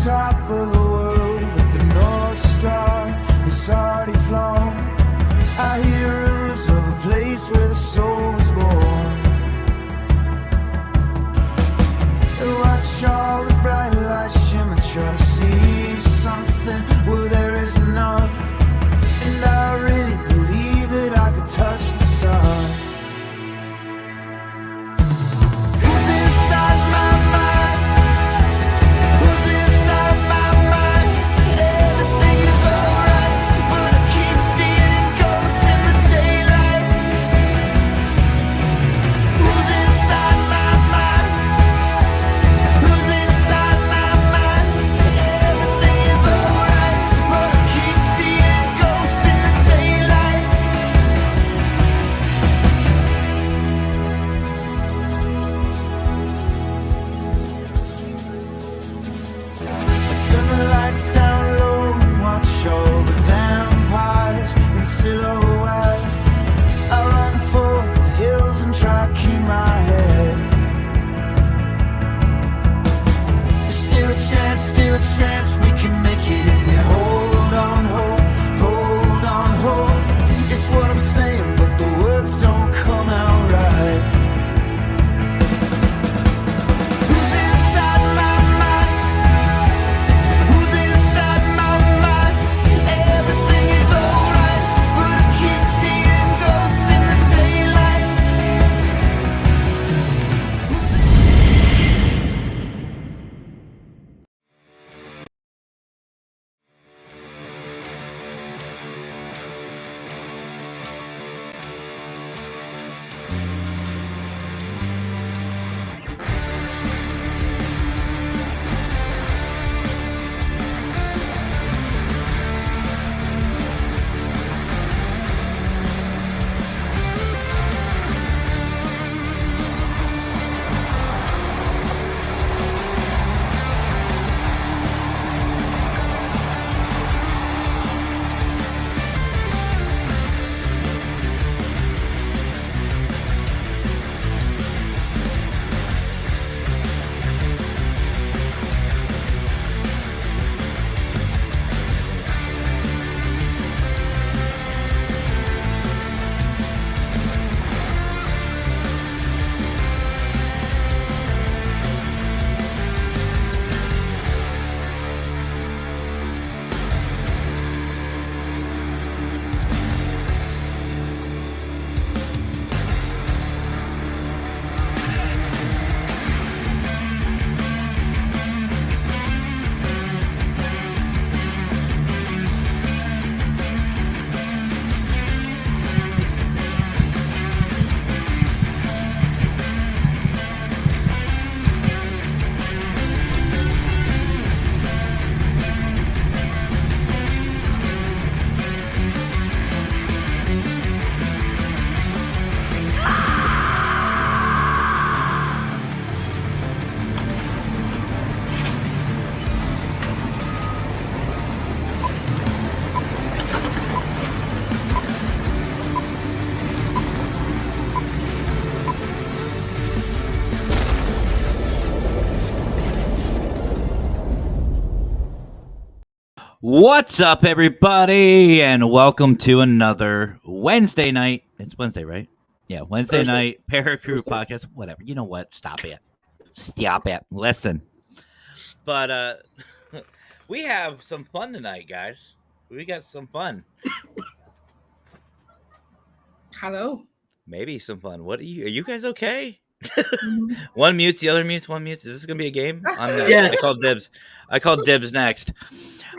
top of the world, but the North Star has already flown. I hear rumors of a place where the soul was born. And watch all the bright lights shimmer, try to see something where there is none. And I really believe that I could touch the sun. Who's inside my mind? Who's inside my mind? Everything is alright, but I keep seeing ghosts in the daylight. Who's inside my mind? Who's inside my mind? Everything is alright, but I keep seeing ghosts in the daylight. Turn the lights down low and watch all the vampires in silhouette. I run for the hills and try to keep my head. There's still a chance we can make it if you hold on, hold on, hold. It's what I'm saying, but the words don't come out right. Who's inside my mind? Who's inside my mind? Everything is alright, but I keep seeing ghosts in the daylight. What's up, everybody, and welcome to another Wednesday night. It's Wednesday, right? Yeah, Wednesday night Paracrew podcast. Whatever. You know what? Stop it. Listen. But we have some fun tonight, guys. We got some fun. Hello. Maybe some fun. What are you guys okay? One mutes, the other mutes, one mutes. Is this gonna be a game? I'm next. Yes. I call dibs next.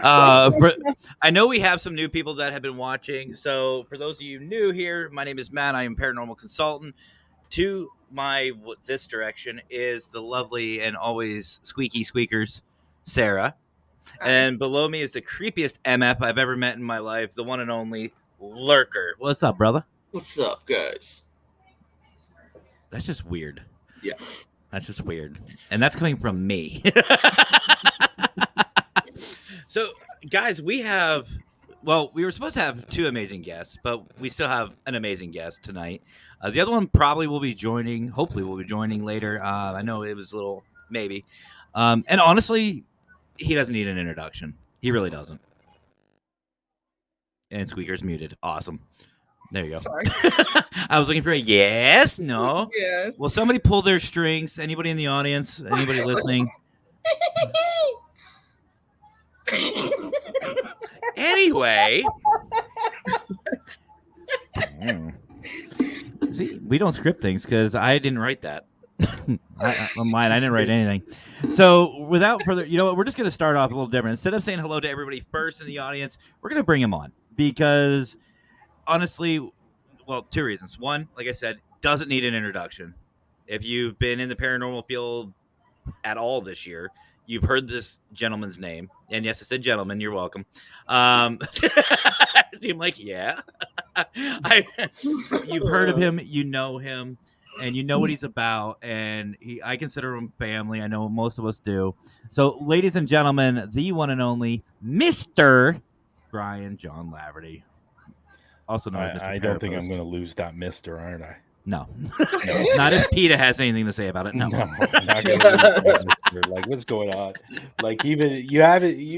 I know we have some new people that have been watching. So for those of you new here, my name is Matt. I am paranormal consultant. To this direction is the lovely and always squeaky squeakers, Sarah. And below me is the creepiest MF I've ever met in my life, the one and only Lurker. What's up, brother? What's up, guys? That's just weird. Yeah. That's just weird. And that's coming from me. So, guys, we were supposed to have two amazing guests, but we still have an amazing guest tonight. The other one probably will be joining, hopefully will be joining later. I know it was a little maybe. And honestly, he doesn't need an introduction. He really doesn't. And Squeaker's muted. Awesome. There you go. Sorry. I was looking for a yes, no. Yes. Well, somebody pull their strings. Anybody in the audience? Anybody listening? Anyway. See, we don't script things because I didn't write that. I didn't write anything. So without further, you know what? We're just going to start off a little different. Instead of saying hello to everybody first in the audience, we're going to bring him on because honestly, well, two reasons. One, like I said, doesn't need an introduction. If you've been in the paranormal field at all this year, you've heard this gentleman's name. And yes, I said gentleman. You're welcome. Seem like, yeah. You've heard of him. You know him. And you know what he's about. And I consider him family. I know most of us do. So, ladies and gentlemen, the one and only Mr. Bryan Jon Laverty. Also known as Mr. I don't think I'm going to lose that mister, aren't I? No. Not if PETA has anything to say about it. No. I'm not gonna lose that mister. Like, what's going on? Like, even you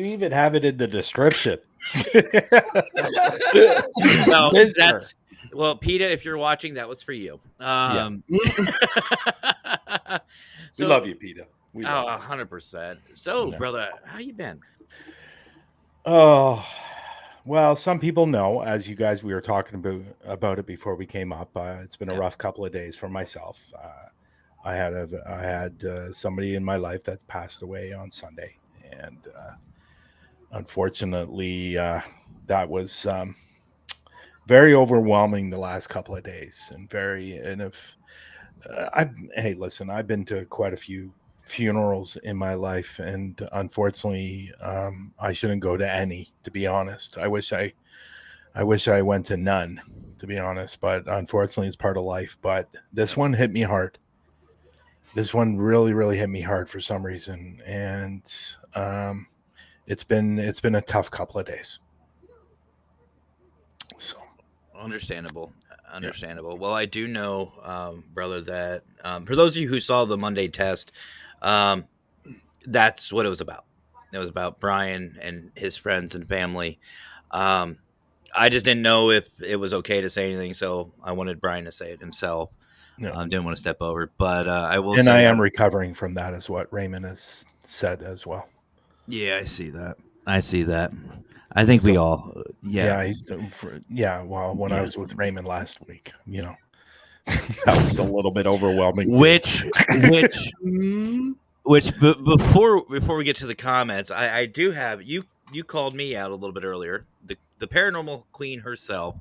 even have it in the description. No, Mister. that's well, PETA, if you're watching, that was for you. We love you, PETA. We love you. 100%. So, Yeah. brother, how you been? Oh, well, some people know, as you guys, we were talking about it before we came up. It's been a rough couple of days for myself. I had somebody in my life that passed away on Sunday, and unfortunately, that was very overwhelming the last couple of days, hey, listen, I've been to quite a few funerals in my life, and unfortunately, I shouldn't go to any, to be honest. I wish I went to none, to be honest, but unfortunately it's part of life. But this one hit me hard. This one really, really hit me hard for some reason, and it's been a tough couple of days. So Understandable. Well, I do know, brother, that for those of you who saw the Monday test, that's what it was about. It was about Bryan and his friends and family. I just didn't know if it was okay to say anything, so I wanted Bryan to say it himself. No. Didn't want to step over, but I will and say I am recovering from that, is what Raymond has said as well. Yeah, I see that. I think we all, Well, when I was with Raymond last week, that was a little bit overwhelming. Which before we get to the comments, I do have you called me out a little bit earlier. The paranormal queen herself,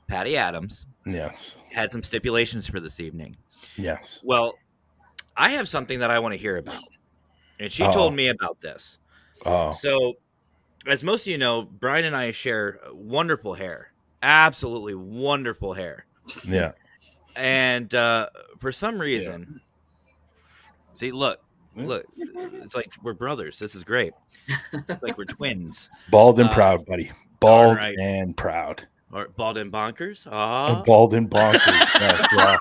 Patty Adams, Yes. had some stipulations for this evening. Yes. Well, I have something that I want to hear about, and she told me about this. Oh. So, as most of you know, Bryan and I share wonderful hair, absolutely wonderful hair. Yeah. And for some reason, see, look, it's like we're brothers. This is great. It's like we're twins. Bald and proud, buddy. Bald right. and proud. Or bald and bonkers. Bald and bonkers.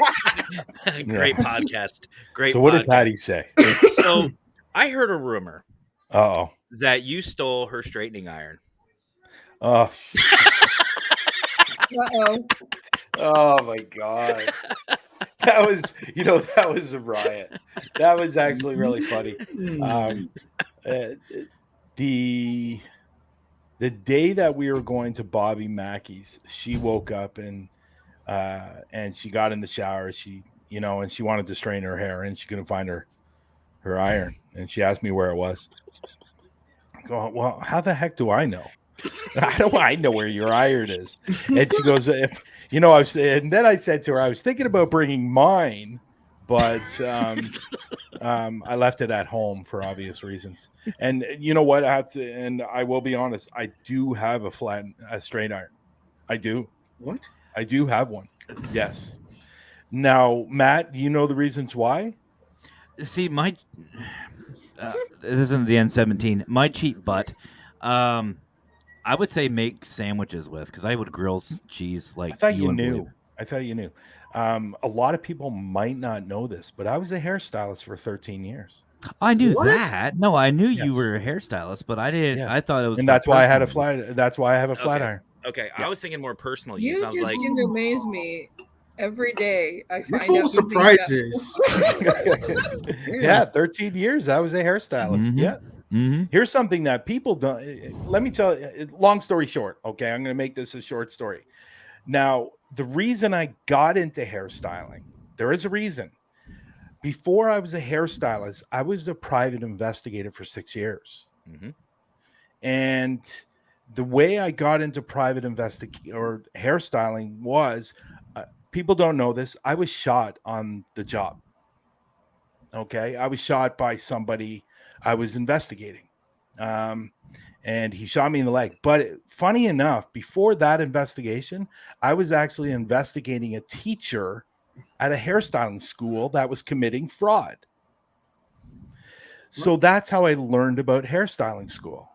Yeah. Great podcast. Great. So what podcast. did Patty say? So I heard a rumor Uh-oh. that you stole her straightening iron. Oh. Uh-oh. Oh my God. That was a riot. That was actually really funny. The day that we were going to Bobby Mackey's, she woke up and she got in the shower. She, and she wanted to straighten her hair, and she couldn't find her iron, and she asked me where it was. I go, well, how the heck do I know? How do I know where your iron is? And she goes, and then I said to her, I was thinking about bringing mine, but I left it at home for obvious reasons. And you know what? And I will be honest, I do have a straight iron. I do. What? I do have one. Yes. Now, Matt, do you know the reasons why? See, my this isn't the N17. My cheap butt. I would say make sandwiches with, because I would grill cheese like. I thought you wouldn't knew. believe. I thought you knew. A lot of people might not know this, but I was a hairstylist for 13 years. I knew What? that. No, I knew you Yes. were a hairstylist, but I didn't. Yes. I thought it was. And for that's why I had a personal use. flat. That's why I have a flat Okay. iron. Okay, Yeah. I was thinking more personal You use. I was just like, seem to amaze me every day. I You're find full out of new things surprises. Yeah, 13 years. I was a hairstylist. Mhm. Yeah. Mm-hmm. Here's something that people don't. Let me tell you. Long story short. Okay, I'm going to make this a short story. Now, the reason I got into hairstyling, there is a reason. Before I was a hairstylist, I was a private investigator for 6 years. Mhm. And the way I got into private or hairstyling was, people don't know this. I was shot on the job. Okay, I was shot by somebody I was investigating, and he shot me in the leg. But funny enough, before that investigation, I was actually investigating a teacher at a hairstyling school that was committing fraud. So that's how I learned about hairstyling school,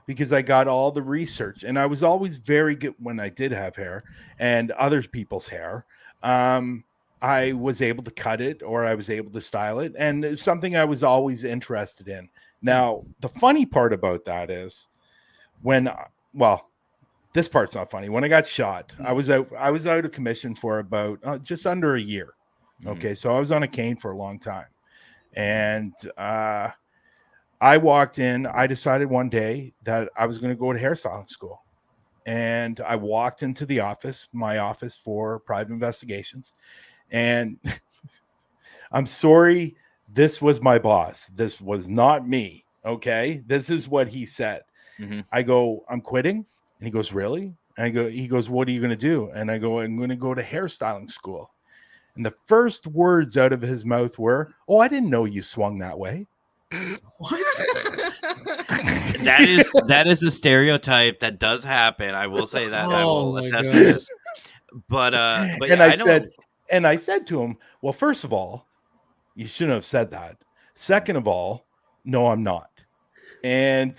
because I got all the research, and I was always very good when I did have hair and other people's hair. I was able to cut it, or I was able to style it, and it's something I was always interested in. Now, the funny part about that is well, this part's not funny. When I got shot, I was out of commission for about just under a year. Okay, so I was on a cane for a long time, and I walked in. I decided one day that I was going to go to hairstyling school. And I walked into my office for private investigations. And I'm sorry, this was my boss. This was not me. Okay. This is what he said. Mhm. I go, I'm quitting. And he goes, really? And he goes, what are you going to do? And I go, I'm going to go to hairstyling school. And the first words out of his mouth were, oh, I didn't know you swung that way. What? That is a stereotype that does happen. I will say that. I will Oh my attest to God. this. But And yeah, I said to him, well, first of all, you shouldn't have said that. Second of all, no, I'm not. And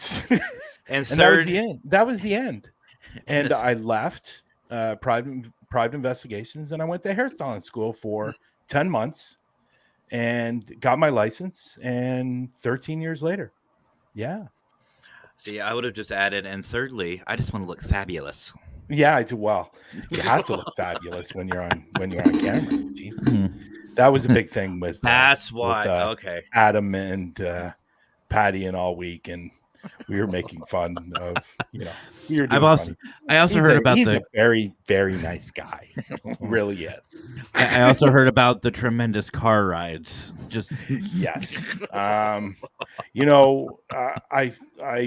and that was third, the end. That was the end. And the- I left private investigations, and I went to hairstyling school for 10 months and got my license. And 13 years later, yeah. see, I would have just added, and thirdly, I just want to look fabulous. Yeah, I do. Well, you have to look fabulous when you're on camera. Jesus. Hmm. That was a big thing with That's why. with, Okay. Adam and Patty and all week, and we were making fun of, we were doing funny. I also heard about he's the a very, very nice guy. Really is. I also heard about the tremendous car rides. Just Yes. I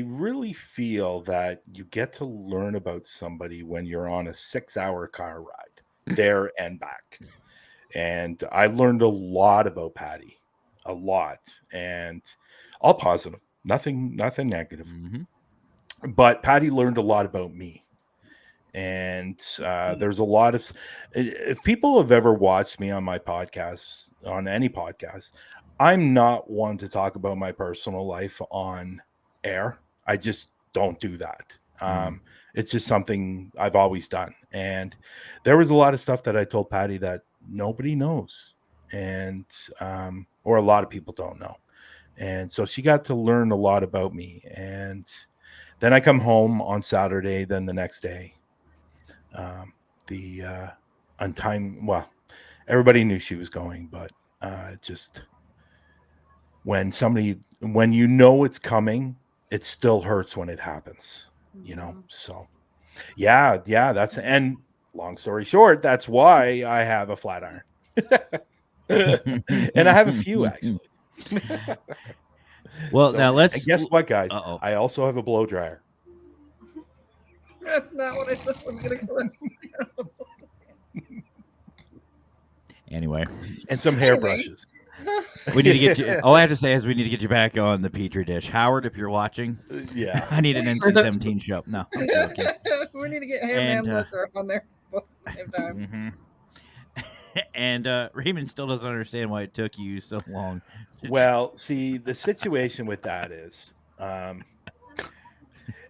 really feel that you get to learn about somebody when you're on a 6-hour car ride there and back. And I learned a lot about Patty, a lot, and all positive, nothing negative. Mhm. But Patty learned a lot about me. And there's a lot of, if people have ever watched me on my podcast, on any podcast, I'm not one to talk about my personal life on air. I just don't do that. It's just something I've always done. And there was a lot of stuff that I told Patty that nobody knows, and or a lot of people don't know. And so she got to learn a lot about me. And then I come home on Saturday. Then the next day, on time. Well, everybody knew she was going, but just when you know it's coming, it still hurts when it happens. So yeah, and long story short, that's why I have a flat iron. And I have a few, actually. Well, So, now let's. and guess what, guys? Uh-oh. I also have a blow dryer. That's not what I thought was going to come out. Anyway, And some hairbrushes. we need to get you. All I have to say is we need to get you back on the Petri dish, Howard. If you're watching, Yeah. I need an NC-17 show. No, I'm joking. We need to get him And, and Luther on there both at the same time. Mhm. And Raymond still doesn't understand why it took you so long. Well, see, the situation with that is, it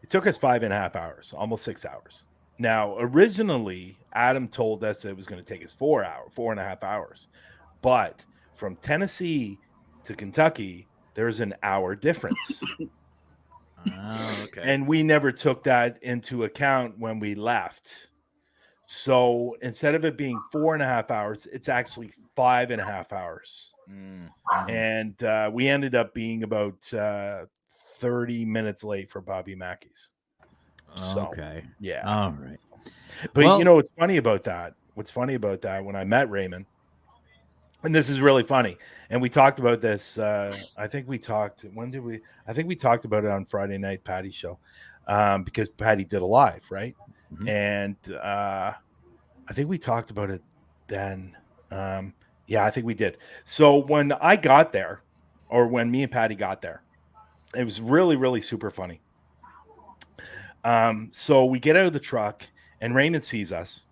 took us 5.5 hours, almost 6 hours. Now, originally, Adam told us it was going to take us 4.5 hours. But from Tennessee to Kentucky, there's an hour difference. Oh, okay. And we never took that into account when we left. So instead of it being 4.5 hours, it's actually 5.5 hours. Mm. And we ended up being about 30 minutes late for Bobby Mackey's. So, Okay. yeah. All right. But Well- you know what's funny about that? What's funny about that, when I met Raymond, and this is really funny, and we talked about this. I think we talked. When did we? I think we talked about it on Friday night Patty show, because Patty did a live, right? Mhm. And I think we talked about it then. Yeah, I think we did. So when I got there, or when me and Patty got there, it was really, really super funny. So we get out of the truck, and Raymond sees us.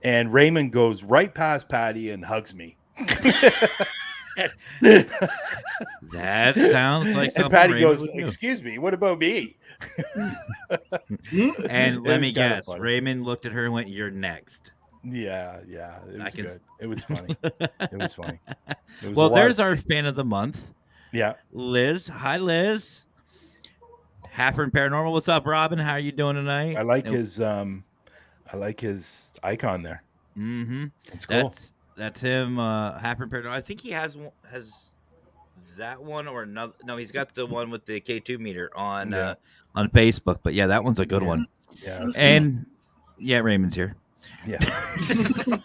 And Raymond goes right past Patty and hugs me. That sounds like something And Patty Raymond goes, would do. "Excuse me, what about me?" And It let me was kinda guess, funny. Raymond looked at her and went, "You're next." Yeah, it I was can good. It was funny. It was funny. It was Well, a lot there's of- our fan of the month, yeah. Liz. Hi, Liz. Haffer and Paranormal. What's up, Robin? How are you doing tonight? I like his icon there. Mm-hmm. It's cool. That's him. Haffer and Paranormal. I think he has that one or another. No, he's got the one with the K2 meter on Yeah. on Facebook. But yeah, that one's a good Yeah. one. Yeah, that's And yeah, Raymond's here. cool.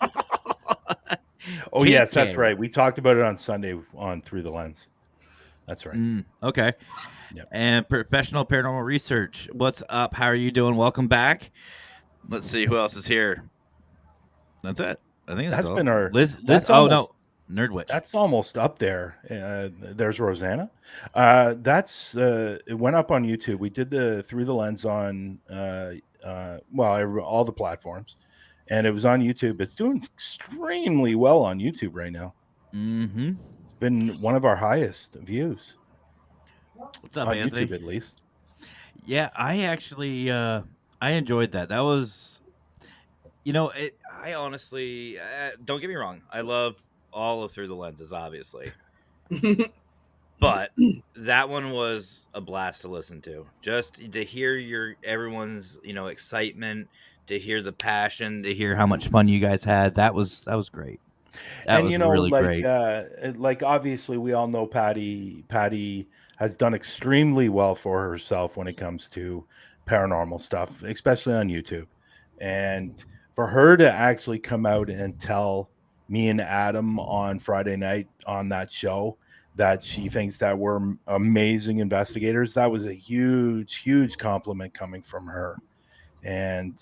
Oh yes, that's KK. right. We talked about it on Sunday on Through the Lens. That's right. Okay. Yep. And Professional Paranormal Research. What's up? How are you doing? Welcome back. Let's see who else is here. That's it. I think that's That's all. been our- Liz. that's Oh almost- no, Nerdwitch. That's almost up there. There's Rosanna. It went up on YouTube. We did the Through the Lens on all the platforms, and it was on YouTube. It's doing extremely well on YouTube right now. Mm-hmm. It's been one of our highest views What's up, on Anthony? YouTube, at least. Yeah, I actually I enjoyed that. That was, I honestly don't get me wrong. I love all of Through the Lenses, obviously. But that one was a blast to listen to. Just to hear everyone's, excitement, to hear the passion, to hear how much fun you guys had. That was great. That was really great. Like obviously we all know Patty has done extremely well for herself when it comes to paranormal stuff, especially on YouTube. And for her to actually come out and tell me and Adam on Friday night on that show that she thinks that we're amazing investigators, that was a huge compliment coming from her. And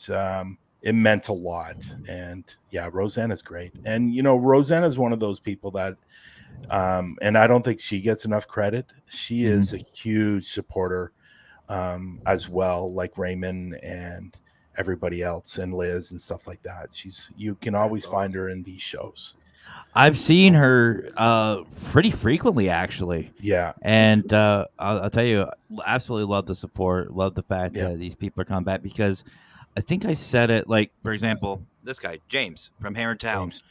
it meant a lot. And yeah, Rosanna's great. And Rosanna's one of those people that and I don't think she gets enough credit. She is a huge supporter as well, like Raymond and everybody else, and Liz and stuff like that. You can always find her in these shows. I've seen her pretty frequently, actually. Yeah. And I'll tell you, absolutely love the support. Love the fact Yeah. that these people are coming back, because I think I said it, like, for example, this guy, James from Hammertown. James.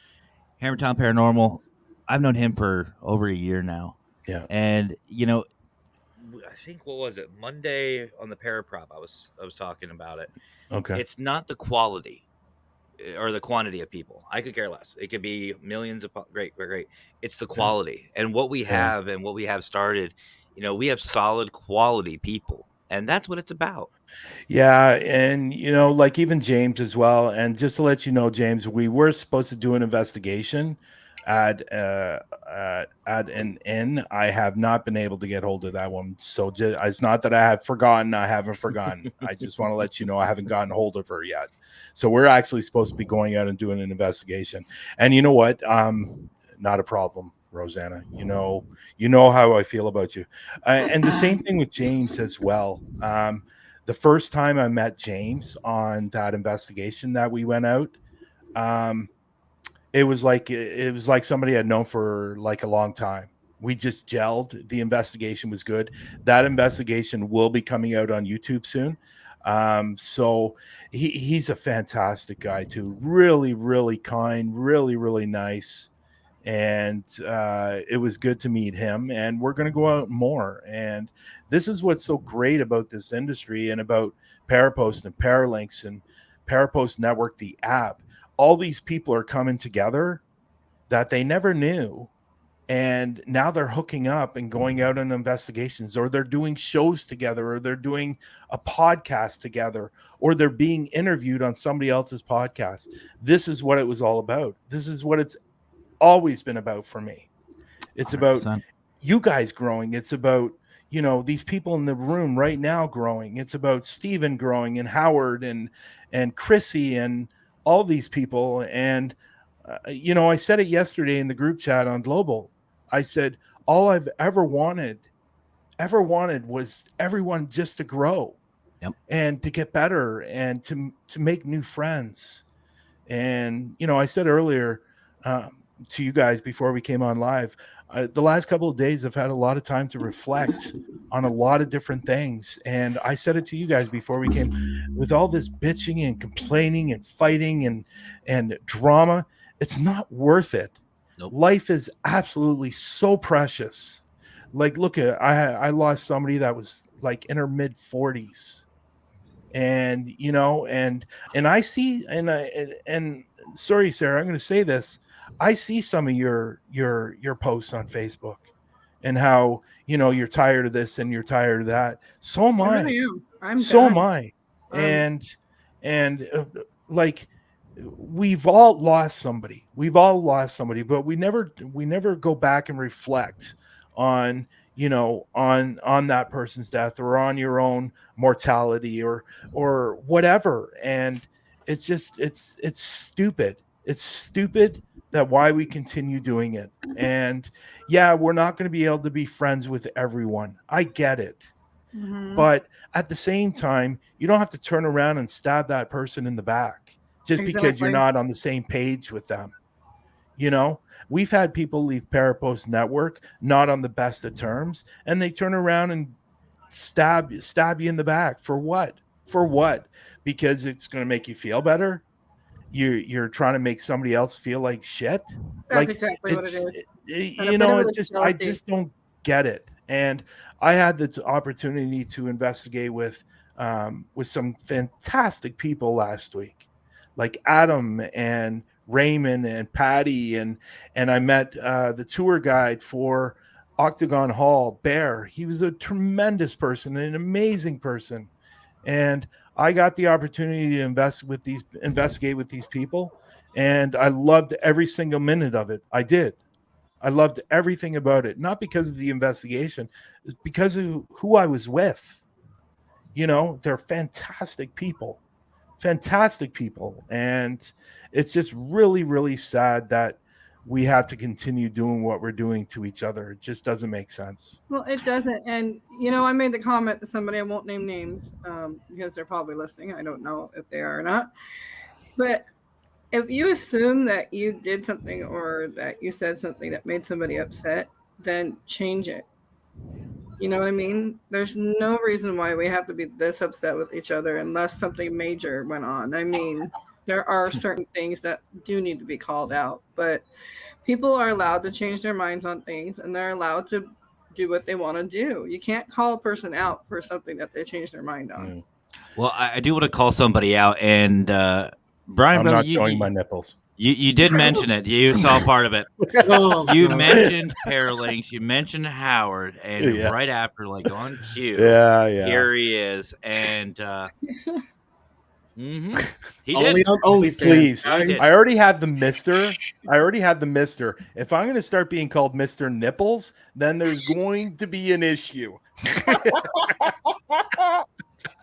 Hammertown Paranormal. I've known him for over a year now. Yeah. And, I think, what was it? Monday on the Paraprop, I was talking about it. Okay. It's not the quality or the quantity of people. I could care less. It could be millions of great. It's the quality and what we have and what we have started. We have solid quality people, and that's what it's about. Yeah, and like even James as well. And just to let you know, James, we were supposed to do an investigation at an inn. I have not been able to get hold of that one. So it's not that I have forgotten. I haven't forgotten. I just want to let you know I haven't gotten hold of her yet. So we're actually supposed to be going out and doing an investigation. And you know what? Not a problem, Rosanna. You know how I feel about you. And the same thing with James as well. The first time I met James on that investigation that we went out, it was like somebody I'd known for like a long time. We just gelled. The investigation was good. That investigation will be coming out on YouTube soon. So he's a fantastic guy too. Really, really kind, really, really nice. and it was good to meet him. And we're going to go out more. And this is what's so great about this industry and about Parapost and Paralinks and Parapost Network, the app. All these people are coming together that they never knew. And now they're hooking up and going out on investigations, or they're doing shows together, or they're doing a podcast together, or they're being interviewed on somebody else's podcast. This is what it was all about. This is what it's always been about for me. It's about 100%. you guys growing. It's about, you know, these people in the room right now growing. It's about Steven growing, and Howard and Chrissy and all these people. And you know, I said it yesterday in the group chat on Global. I said, all I've ever wanted was everyone just to grow. Yep. And to get better and to make new friends. And, you know, I said earlier to you guys before we came on live, the last couple of days I've had a lot of time to reflect on a lot of different things. And I said it to you guys before we came, with all this bitching and complaining and fighting and drama, it's not worth it. Nope. Life is absolutely so precious. Like, look at, I lost somebody that was like in her mid 40s, and you know, and I see, and sorry, Sarah, I'm going to say this. I see some of your posts on Facebook, and how, you know, you're tired of this and you're tired of that. So am I I. really am. I'm So done. am I. And like, we've all lost somebody. But we never go back and reflect on, you know, on that person's death, or on your own mortality, or whatever. And it's just, it's stupid. It's stupid that why we continue doing it. And yeah, we're not going to be able to be friends with everyone. I get it. Mhm. But at the same time, you don't have to turn around and stab that person in the back just because you're Exactly. not on the same page with them. You know, we've had people leave Parapost Network not on the best of terms, and they turn around and stab you in the back. For what? For what? Because it's going to make you feel better. You're trying to make somebody else feel like shit. That's Like, exactly what it it's, is. And a you bit know, of it it is just, I jealousy. just don't get it. And I had the opportunity to investigate with some fantastic people last week, like Adam and Raymond and Patty, and I met the tour guide for Octagon Hall, Bear. He was a tremendous person, an amazing person. And I got the opportunity to investigate with these people, and I loved every single minute of it. I did. I loved everything about it, not because of the investigation, it's because of who I was with. You know, they're fantastic people, and it's just really, really sad that we have to continue doing what we're doing to each other. It just doesn't make sense. Well, it doesn't. And, you know, I made the comment to somebody, I won't name names because they're probably listening. I don't know if they are or not. But if you assume that you did something or that you said something that made somebody upset, then change it. You know what I mean? There's no reason why we have to be this upset with each other unless something major went on. I mean, there are certain things that do need to be called out, but people are allowed to change their minds on things, and they're allowed to do what they want to do. You can't call a person out for something that they changed their mind on. Well, I do want to call somebody out, and Brian, I'm brother, not showing my nipples. you did mention it. You saw part of it. Oh, You God. mentioned Paralinks. You mentioned Howard, and Yeah. right after, like on cue, Yeah. here he is, and he Only did. on OnlyFans. Please. guys. I already have the Mister. If I'm going to start being called Mr. Nipples, then there's going to be an issue.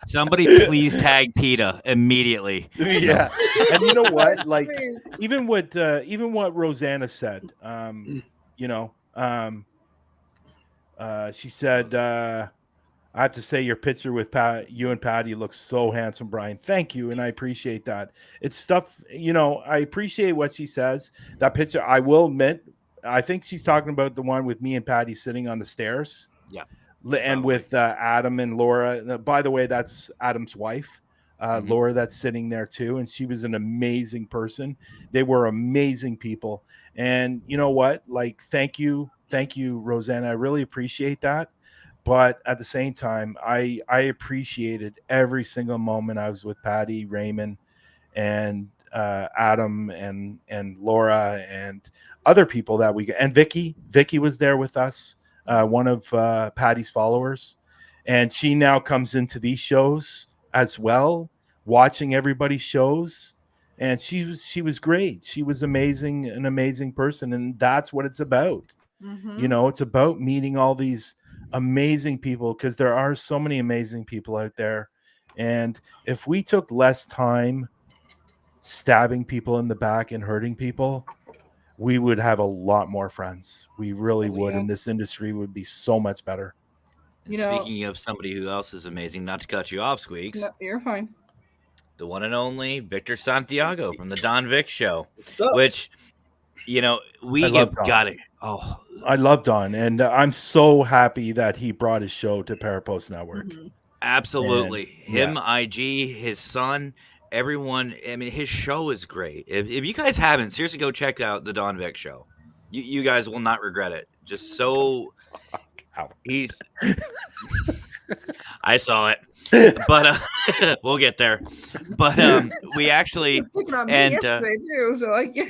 Somebody please tag PETA immediately. Yeah. And you know what? Like, even what Rosanna said, you know, she said, I have to say your picture with you and Patty looks so handsome, Brian. Thank you. And I appreciate that. It's stuff, you know, I appreciate what she says. That picture, I will admit, I think she's talking about the one with me and Patty sitting on the stairs. Yeah. And with Adam and Laura. By the way, that's Adam's wife, Laura, that's sitting there too. And she was an amazing person. They were amazing people. And you know what? Like, thank you, Rosanna. I really appreciate that. But at the same time, I appreciated every single moment I was with Patty, Raymond, and Adam, and Laura, and other people that we and Vicky. Vicky was there with us, one of Patty's followers, and she now comes into these shows as well, watching everybody's shows. And she was great. She was amazing, an amazing person, and that's what it's about. Mm-hmm. You know, it's about meeting all these amazing people, because there are so many amazing people out there. And if we took less time stabbing people in the back and hurting people, we would have a lot more friends. We really would, Yeah. and this industry would be so much better. And You know- speaking of somebody who else is amazing, not to cut you off, Squeaks, No, you're fine. the one and only Victor Santiago from the Don Vic Show, What's up? which, you know, we I love have Don. got it. Oh, I love Don, and I'm so happy that he brought his show to Parapost Network. Mhm. absolutely. And, Him, IG, his son, everyone. I mean, his show is great. If you guys haven't, seriously, go check out the Don Vic Show. You guys will not regret it. Just so Ow. he's. I saw it, but we'll get there. But we actually. You're picking on me And, yesterday too, so I get.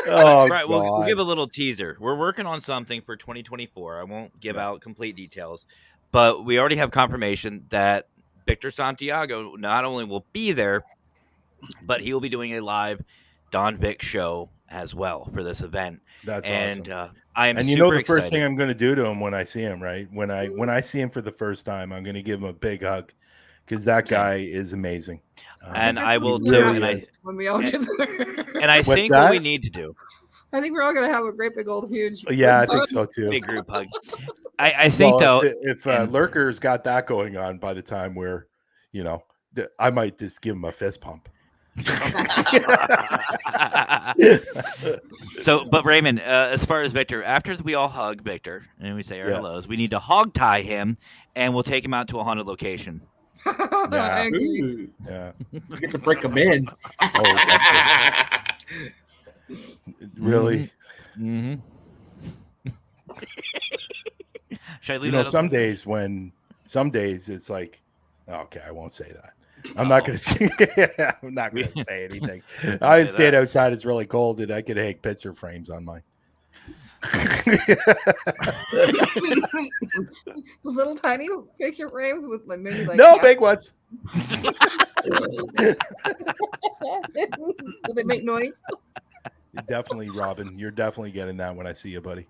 Oh, Right, we'll God. give a little teaser. We're working on something for 2024. I won't give out complete details, but we already have confirmation that Victor Santiago not only will be there, but he will be doing a live Don Vic show as well for this event. That's And awesome. I am And super you know the first excited. thing I'm going to do to him when I see him, right? When I see him for the first time, I'm going to give him a big hug, because that Same. guy is amazing. And I will he too. really And I is. When we all get there. and I What's think what we that? need to do, I think we're all gonna have a great big old huge. Yeah, I think so too. big group hug. I think Well, though. if and- Lurker's got that going on, by the time we're, you know, I might just give him a fist pump. So, but Raymond, as far as Victor, after we all hug Victor and we say our Yeah. hellos, we need to hog tie him, and we'll take him out to a haunted location. I agree. Ooh, Yeah. you get to break them in. Oh, definitely. Really? Mm-hmm. Should I leave You know, that up? some days it's like, okay, I won't say that. I'm not gonna say. I'm not gonna say anything. I say stayed that. outside. It's really cold, and I could hang picture frames on mine. Those little tiny picture frames with like maybe like No half- big ones. Do they make noise? Definitely, Robin. You're definitely getting that when I see you, buddy.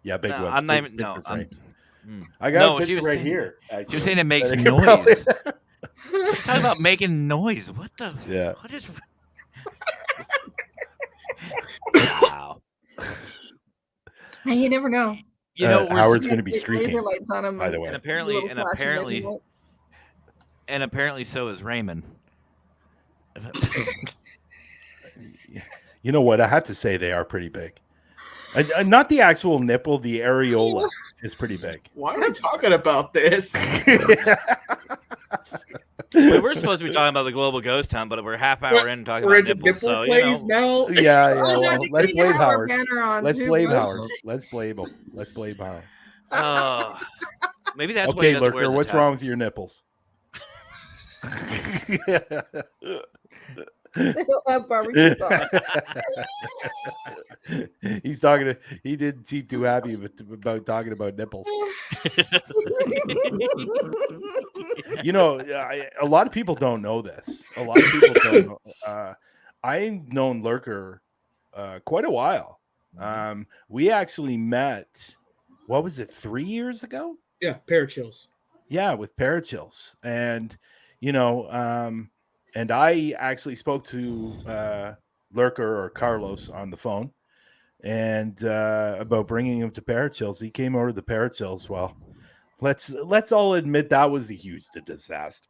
Yeah, big No, ones. I'm not big even- no, picture I'm- frames. Mm. I got No, a she picture was right saying- here. She was saying it makes I could probably- noise. Talking about making noise. What the? Yeah. What is? Wow. Hey, you never know. You know, we're Howard's going to Get be streaking. laser lights on 'em by the and way. and apparently, little and flashing apparently, lights. and apparently, so is Raymond. You know what? I have to say they are pretty big. Not the actual nipple, the areola is pretty big. Why are we talking about this? We were supposed to be talking about the global ghost hunt, but we're half hour in talking We're about into nipples. nipple So plays know, now. Yeah, Oh, well, yeah, let's we blame have our Howard. banner on Let's too, blame bro. Howard. Let's blame him. Let's blame Howard. maybe that's why he Okay, doesn't wear Lurker, the what's wrong with tassels. your nipples? They don't have barbecue sauce. He's talking to. He didn't seem too happy about talking about nipples. You know, a lot of people don't know this. A lot of people don't know. I've known Lurker quite a while. We actually met. What was it? 3 years ago? Yeah, parachills. Yeah, with Parachills. And, you know, and I actually spoke to Lurker or Carlos on the phone and about bringing him to Parachills. He came over to the Parachills. Well, let's all admit that was a huge disaster.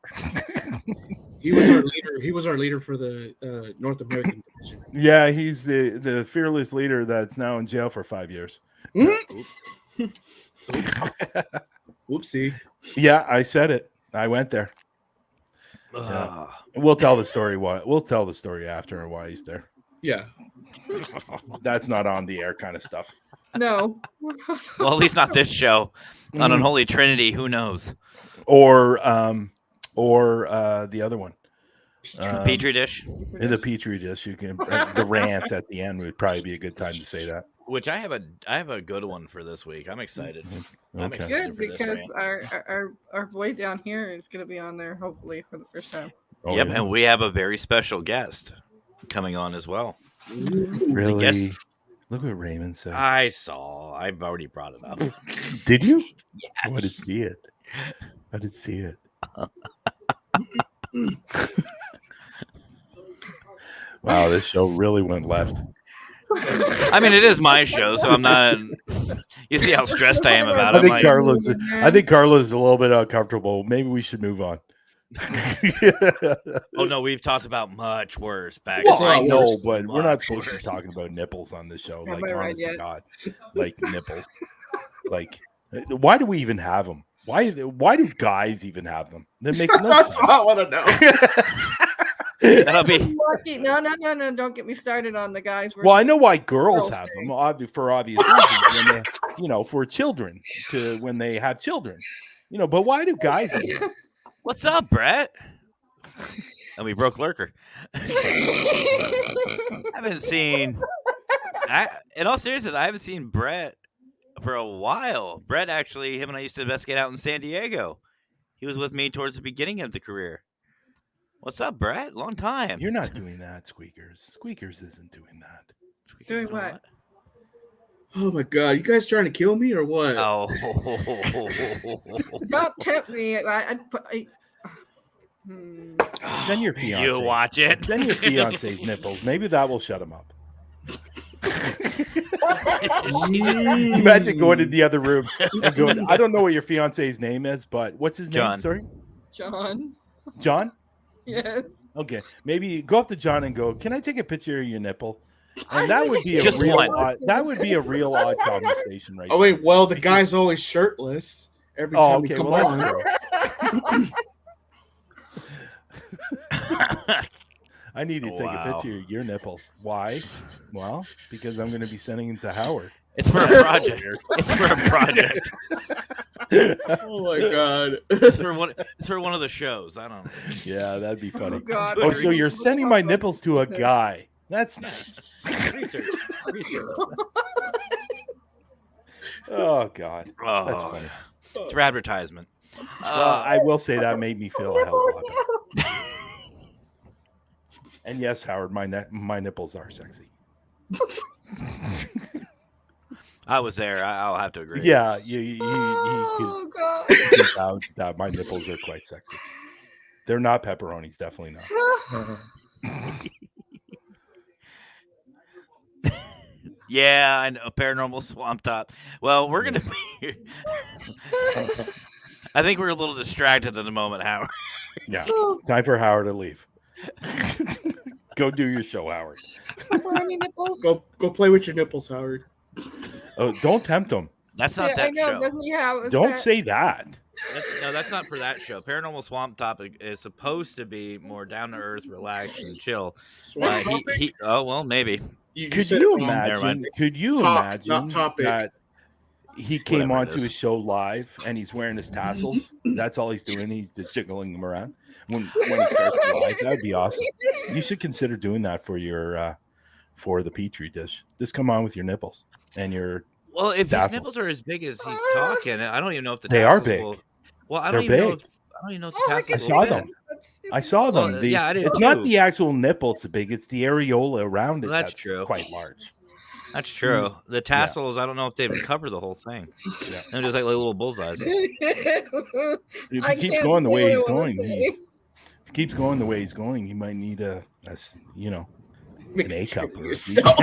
He was our leader. He was our leader for the North American division. Yeah, he's the fearless leader that's now in jail for 5 years. Oopsie. Yeah, I said it. I went there. Ugh. We'll tell the story. We'll tell the story after and why he's there. Yeah. That's not on the air kind of stuff. No. Well, at least not this show. On Mm. Unholy Trinity, who knows? Or the other one. Petri dish. In the Petri dish, you can the rant at the end would probably be a good time to say that. Which I have a good one for this week. I'm excited. I'm Okay. excited Good, for this because rant. our boy down here is going to be on there hopefully for the first time. Oh, Yep, yeah. and we have a very special guest coming on as well. Really? Yes. Look what Raymond said. I've already brought it up. Did you? Yes. I want to see it. I did see it. Wow, this show really went left. I mean, it is my show, so I'm not. You see how stressed I am about I it. think I'm like, Carlos is a little bit uncomfortable. Maybe we should move on. oh no, we've talked about much worse back. It's Well, a I lot know, worse. but we're not Much supposed to be worse. talking about nipples on the show. Am Like, I right honest to yet? God, like nipples. Like, why do we even have them? Why do guys even have them? That makes no That's sense. what I want to know. That'll be. Lucky. No. Don't get me started on the guys. Well, I know why Girls girls have them, for obvious reasons. When for children, when they have children, But why do guys have them? What's up, Brett? And we broke Lurker. I haven't seen. In all seriousness, I haven't seen Brett for a while. Brett, actually, him and I used to investigate out in San Diego. He was with me towards the beginning of the career. What's up, Brett? Long time. You're not doing that, Squeakers. Squeakers isn't doing that. Doing what? Oh my god, you guys trying to kill me or what? Oh. Don't tempt me. Then your fiance. You watch it. Then your fiance's nipples. Maybe that will shut him up. Imagine going to the other room and going, I don't know what your fiance's name is, but what's his John. name? Sorry? John. John? Yes. Okay. Maybe go up to John and go, can I take a picture of your nipple? And that would be a Just real one. odd, that would be a real odd conversation right Oh wait, well the guy's always shirtless every time we come that's on. true. I need to take a Wow. picture of your nipples. Why? Well, because I'm going to be sending them to Howard. It's for a project. It's for a project. Oh my god. It's for one of the shows. I don't know. Yeah, that'd be funny. Oh, God. Oh, so you're sending my nipples to a guy. That's nice. Research. Oh, God. That's Oh, funny. it's for advertisement. Well, I will say that made me feel a hell of a lot better. And yes, Howard, my nipples are sexy. I was there. I'll have to agree. Yeah, you Oh God. can vouch that my nipples are quite sexy. They're not pepperonis, definitely not. Yeah, I know. Paranormal Swamp Top. Well, we're gonna be. I think we're a little distracted at the moment, Howard. Yeah, time for Howard to leave. Go do your show, Howard. Pepperoni nipples? Go play with your nipples, Howard. Oh, don't tempt him. That's not Yeah, I that know. show. Doesn't he have? Don't say that. No, that's not for that show. Paranormal Swamp Top is supposed to be more down to earth, relaxed, and chill. Swamp topic? Oh well, maybe. Could said you it wrong. Never imagine? mind. Could you Talk, imagine not topic. that he came Whatever it onto is. his show live and he's wearing his tassels? That's all he's doing. He's just jiggling them around when he starts live. That would be awesome. You should consider doing that for your for the Petri dish. Just come on with your nipples and your. Well, if his Tassels. nipples are as big as he's talking, I don't even know if the They are tassels big. will- well, I They're don't even know. big. I don't even know if Oh, the I tassels. saw will them. fit. I saw them. Well, The- yeah, I did it's not too. the actual nipple. It's big. It's the areola around it. Well, that's that's true. Quite large. That's true. The tassels, I don't know if they would cover the whole thing. Yeah. They're just like little bullseyes. If he I keeps can't going the say way what he's I wanna going, say. if he keeps going the way he's going, he might need an A cup. Or a B Yourself.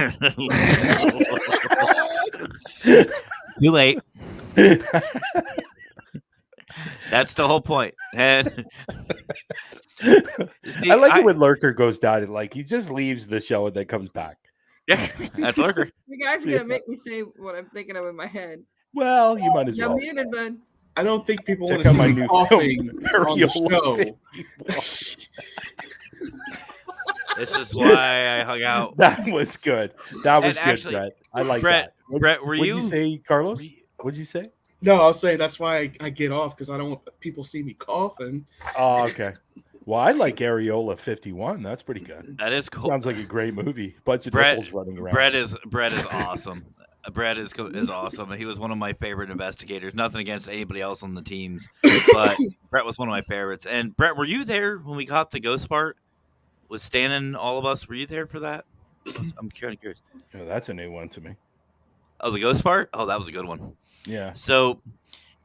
Too late. That's the whole point. And See, I like it when Lurker goes down and like he just leaves the show and then comes back. Yeah, that's Lurker. You guys are gonna make me say what I'm thinking of in my head. Well, you might as You're well. muted, bud. I don't think people want Check to out see my me new coughing film, on the Areola show. This is why I hung out. That was good. That was And good, actually, Brett. I like Brett, that. Brett, What'd you say, Carlos? were you- What'd you say? No, I'll say that's why I get off because I don't want people see me coughing. Oh, okay. Well, I like Areola 51. That's pretty good. That is cool. Sounds like a great movie. Bunch of Brett, nipples running around. Brett is awesome. Brett is awesome. He was one of my favorite investigators. Nothing against anybody else on the teams, but Brett was one of my favorites. And Brett, were you there when we caught the ghost part? Was Stan and all of us? Were you there for that? I'm kind of curious. Oh, that's a new one to me. Oh, the ghost part? Oh, that was a good one. Yeah. So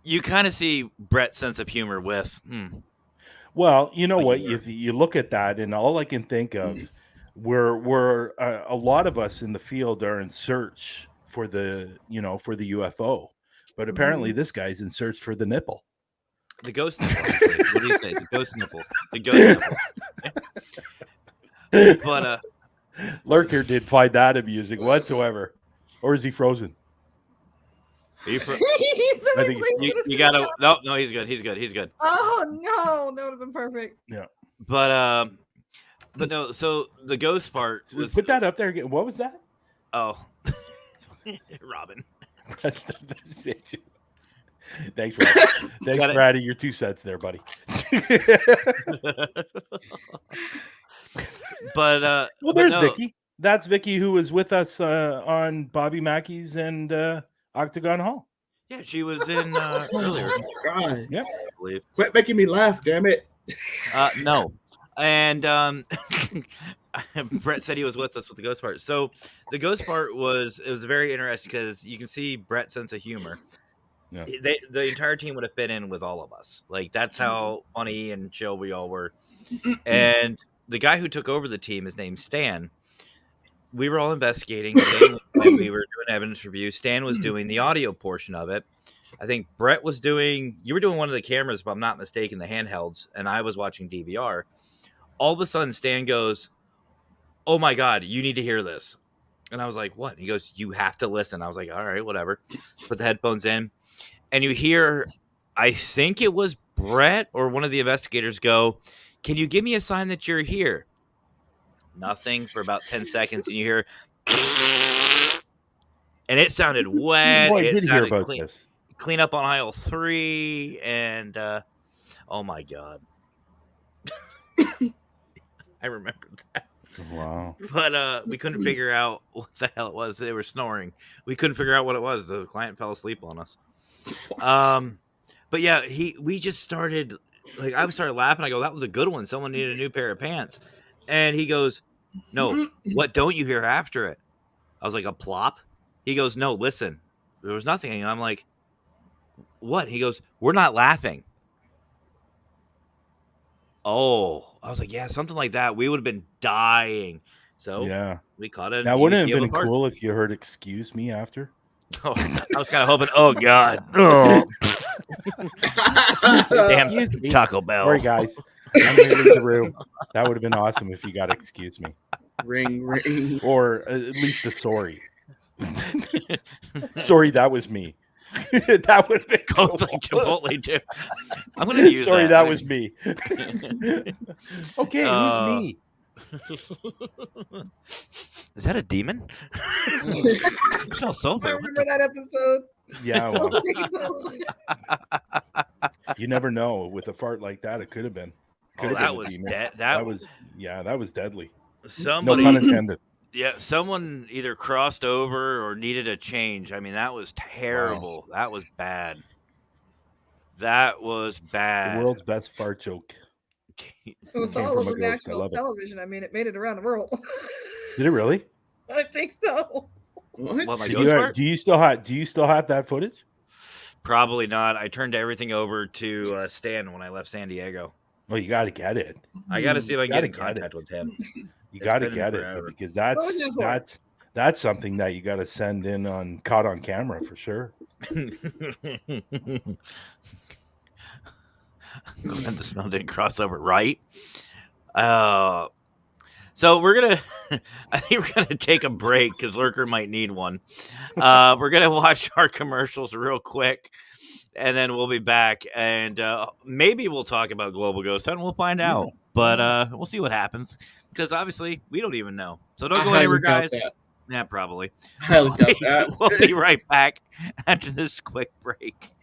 you kind of see Brett's sense of humor with. Well, you know Like what? you were. You look at that, and all I can think of, we're a lot of us in the field are in search for the UFO, but apparently this guy's in search for the nipple. The ghost nipple. Actually. What do you say? The ghost nipple. The ghost nipple. But Lurker didn't find that amusing whatsoever, or is he frozen? are you I I think you gotta. No, he's good. He's good. Oh no, that would have been perfect. But no. So the ghost part was Put that up there again. What was that? Oh, Robin. Thanks, Brad. Thanks, Got it. Brad. Your 2 cents there, buddy. But Well, but there's no, Vicky. That's Vicky, who was with us on Bobby Mackey's and Octagon Hall. Yeah, she was in earlier, God, I believe. quit making me laugh, damn it! No, and Brett said he was with us with the ghost part. So the ghost part was very interesting because you can see Brett's sense of humor. Yeah. The entire team would have fit in with all of us. Like that's how funny and chill we all were. And the guy who took over the team, his name's Stan. We were all investigating. We were doing evidence review. Stan was doing the audio portion of it. I think Brett was you were doing one of the cameras, if I'm not mistaken, the handhelds, and I was watching DVR. All of a sudden, Stan goes, "Oh my God, you need to hear this." And I was like, "What?" He goes, "You have to listen." I was like, "All right, whatever." Put the headphones in, and you hear, I think it was Brett or one of the investigators go, "Can you give me a sign that you're here?" Nothing for about 10 seconds, and you hear, and it sounded wet. Boy, I It did hear sounded about clean. this. Clean up on aisle 3, and oh my God. I remember that. Wow. But we couldn't figure out what the hell it was. They were snoring. We couldn't figure out what it was. The client fell asleep on us. But yeah, we just started, like, I started laughing. I go, "That was a good one. Someone needed a new pair of pants." And he goes, "No, what don't you hear after it?" I was like, "A plop?" He goes, "No, listen, there was nothing." And I'm like, "What?" He goes, "We're not laughing." Oh, I was like, "Yeah, something like that. We would have been dying." So Yeah. we caught it. Now, wouldn't it have been cool if you heard "excuse me" after? Oh, I was kind of hoping. Oh God! Oh, damn Taco Bell. Sorry, guys. I'm going to leave the room. That would have been awesome if you got "excuse me," Ring, ring. or at least a "sorry." Sorry, that was me. That would have been cool. Goes like Chipotle too. I'm gonna use. Sorry, that was me. Okay, who's me? Is that a demon? Michelle I Silver. remember that episode. Yeah, well, you never know. With a fart like that, it could have been. Oh, that was dead. That was deadly. Somebody. No pun intended. Yeah, someone either crossed over or needed a change. I mean, that was terrible. Wow. That was bad. That was bad. The world's best fart joke. It was Came all from a over ghost. I national love it. television. I mean, it made it around the world. Did it really? I think so. What? What, my Do ghost fart? do you still have that footage? Probably not. I turned everything over to Stan when I left San Diego. Well, you got to get it. I got to see if I can get in Gotta get contact with him. You It's got to been get it forever. because What was it for? that's something that you got to send in on caught on camera for sure. Glad the snow didn't cross over, right? So we're gonna, I think we're gonna take a break because Lurker might need one. We're gonna watch our commercials real quick, and then we'll be back, and maybe we'll talk about Global Ghost Hunt. We'll find out, but we'll see what happens because obviously we don't even know. So don't I go anywhere, highly doubt guys. that. Yeah, probably. Highly doubt that. We'll be right back after this quick break.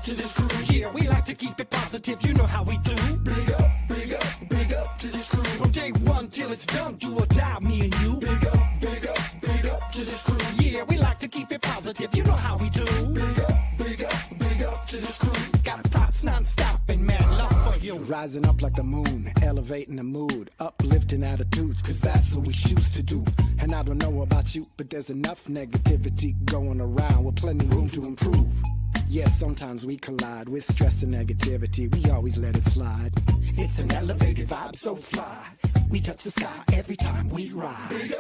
To this crew here, we like to keep it positive, you know how we do. Big up to this crew. From day one till it's done, do or die, me and you. Big up to this crew. Yeah, we like to keep it positive, you know how we do. Big up to this crew. Got props non-stop and mad love for you. Rising up like the moon, elevating the mood, uplifting attitudes, cause that's what we choose to do. And I don't know about you, but there's enough negativity going around with plenty room to improve. Yeah, sometimes we collide with stress and negativity. We always let it slide. It's an elevated vibe, so fly. We touch the sky every time we ride. Big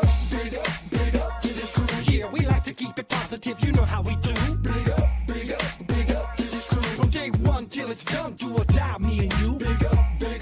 up to this crew. Yeah, we like to keep it positive, you know how we do. Big up to this crew. From day one till it's done, do or die, me and you. Big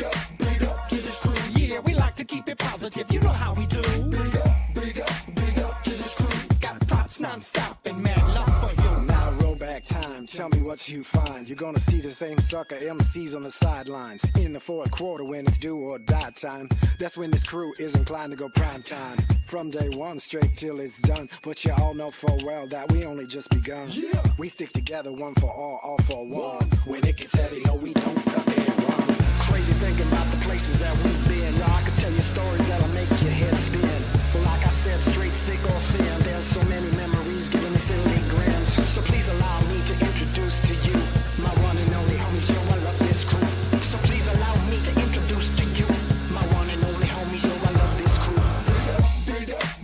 up to this crew. Yeah, we like to keep it positive, you know how we do. Big up to this crew. Got props non-stop and mad love for you. Now roll back time, tell me what you find. You're gonna see the same sucker MCs on the sidelines. In the fourth quarter when it's do or die time. That's when this crew is inclined to go prime time. From day one straight till it's done. But you all know full well that we only just begun. Yeah. We stick together, one for all for one. When it gets heavy, no, we don't cut and run. Crazy thinking about the places that we've been. Y'all, I could tell you stories that'll make your head spin. But like I said, straight, thick or thin, there's so many memories giving me silly grins. So please allow me to introduce to you my one and only homies, yo, I love this crew. So please allow me to introduce to you my one and only homies, yo, I love this crew.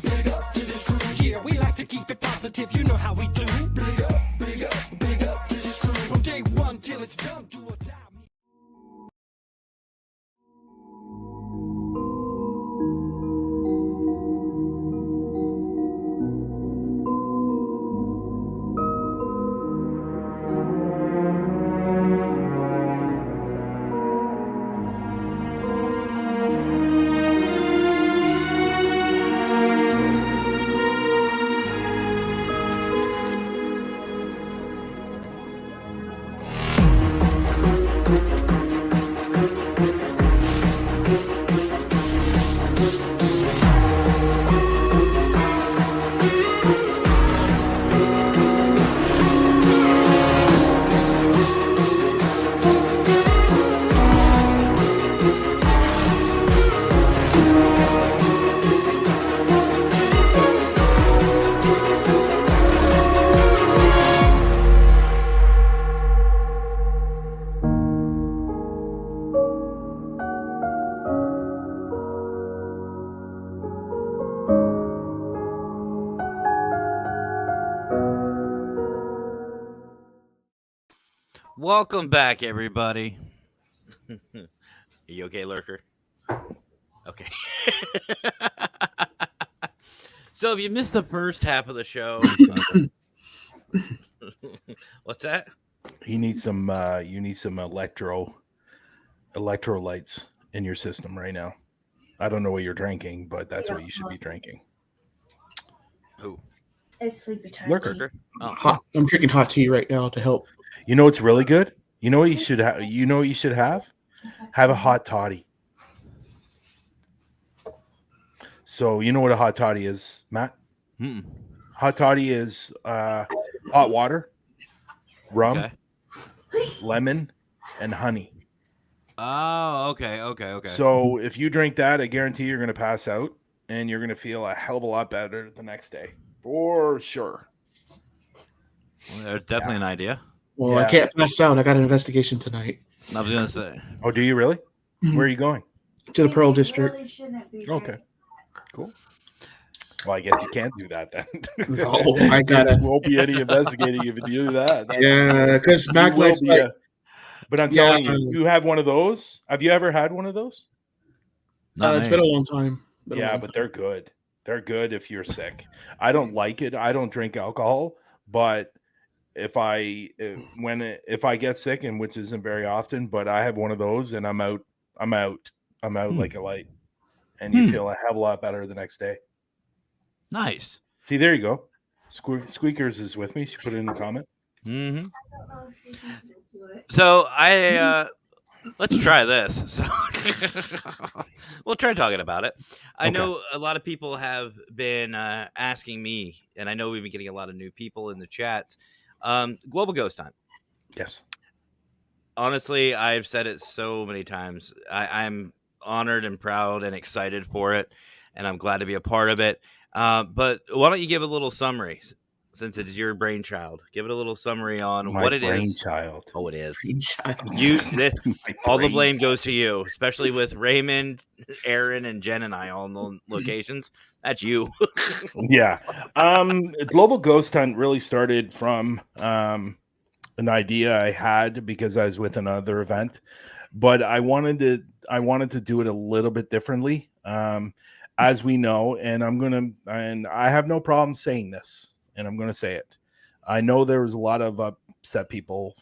Big up to this crew. Yeah, we like to keep it positive, you know how we do. Big up to this crew. From day one till it's done, do or die. Welcome back, everybody. Are you okay, Lurker? Okay. So if you missed the first half of the show, what's that? You need some electrolytes in your system right now. I don't know what you're drinking, but that's what you should be drinking. Who? It's sleepy time. Lurker. Oh. Hot. I'm drinking hot tea right now to help. You know what's really good? You know what you should have? You know what you should have? Have a hot toddy. So you know what a hot toddy is, Matt? Mm-mm. Hot toddy is hot water, rum, Okay. lemon, and honey. Oh, okay. So if you drink that, I guarantee you're going to pass out and you're going to feel a hell of a lot better the next day. For sure. Well, there's definitely an idea. Well, I Yeah. can't pass out. I got an investigation tonight I was gonna say. Oh, do you really? Mhm. Where are you going? to the Pearl District. Really shouldn't be Okay. drinking. Cool. Well, I guess you can't do that then. No, I gotta. There won't be any investigating if you do that. Yeah, because You Mac will likes be like, a- But I'm telling Yeah. you have one of those. Have you ever had one of those? Not it's me. been a long time. Yeah, but they're good. They're good if you're sick. I don't like it. I don't drink alcohol, but if I get sick, and which isn't very often, but I have one of those and I'm I'm out. I'm out Hmm. like a light. And you feel a hell of a lot better the next day. Nice. See, there you go. Squeakers is with me. She put it in the comment. Mm-hmm. So let's try this. So we'll try talking about it. I Okay. know a lot of people have been asking me, and I know we've been getting a lot of new people in the chats. Global Ghost Hunt. Yes. Honestly, I've said it so many times. I'm honored and proud and excited for it, and I'm glad to be a part of it. But why don't you give a little summary, since it is your brainchild? Give it a little summary on My what it is. brainchild. Oh, it is. Brainchild. All the blame goes to you, especially with Raymond, Aaron, and Jen and I all in the locations. That's you. Yeah. Global Ghost Hunt really started from an idea I had because I was with another event, but I wanted to do it a little bit differently. As we know, and I have no problem saying this, and I'm gonna say it. I know there was a lot of upset people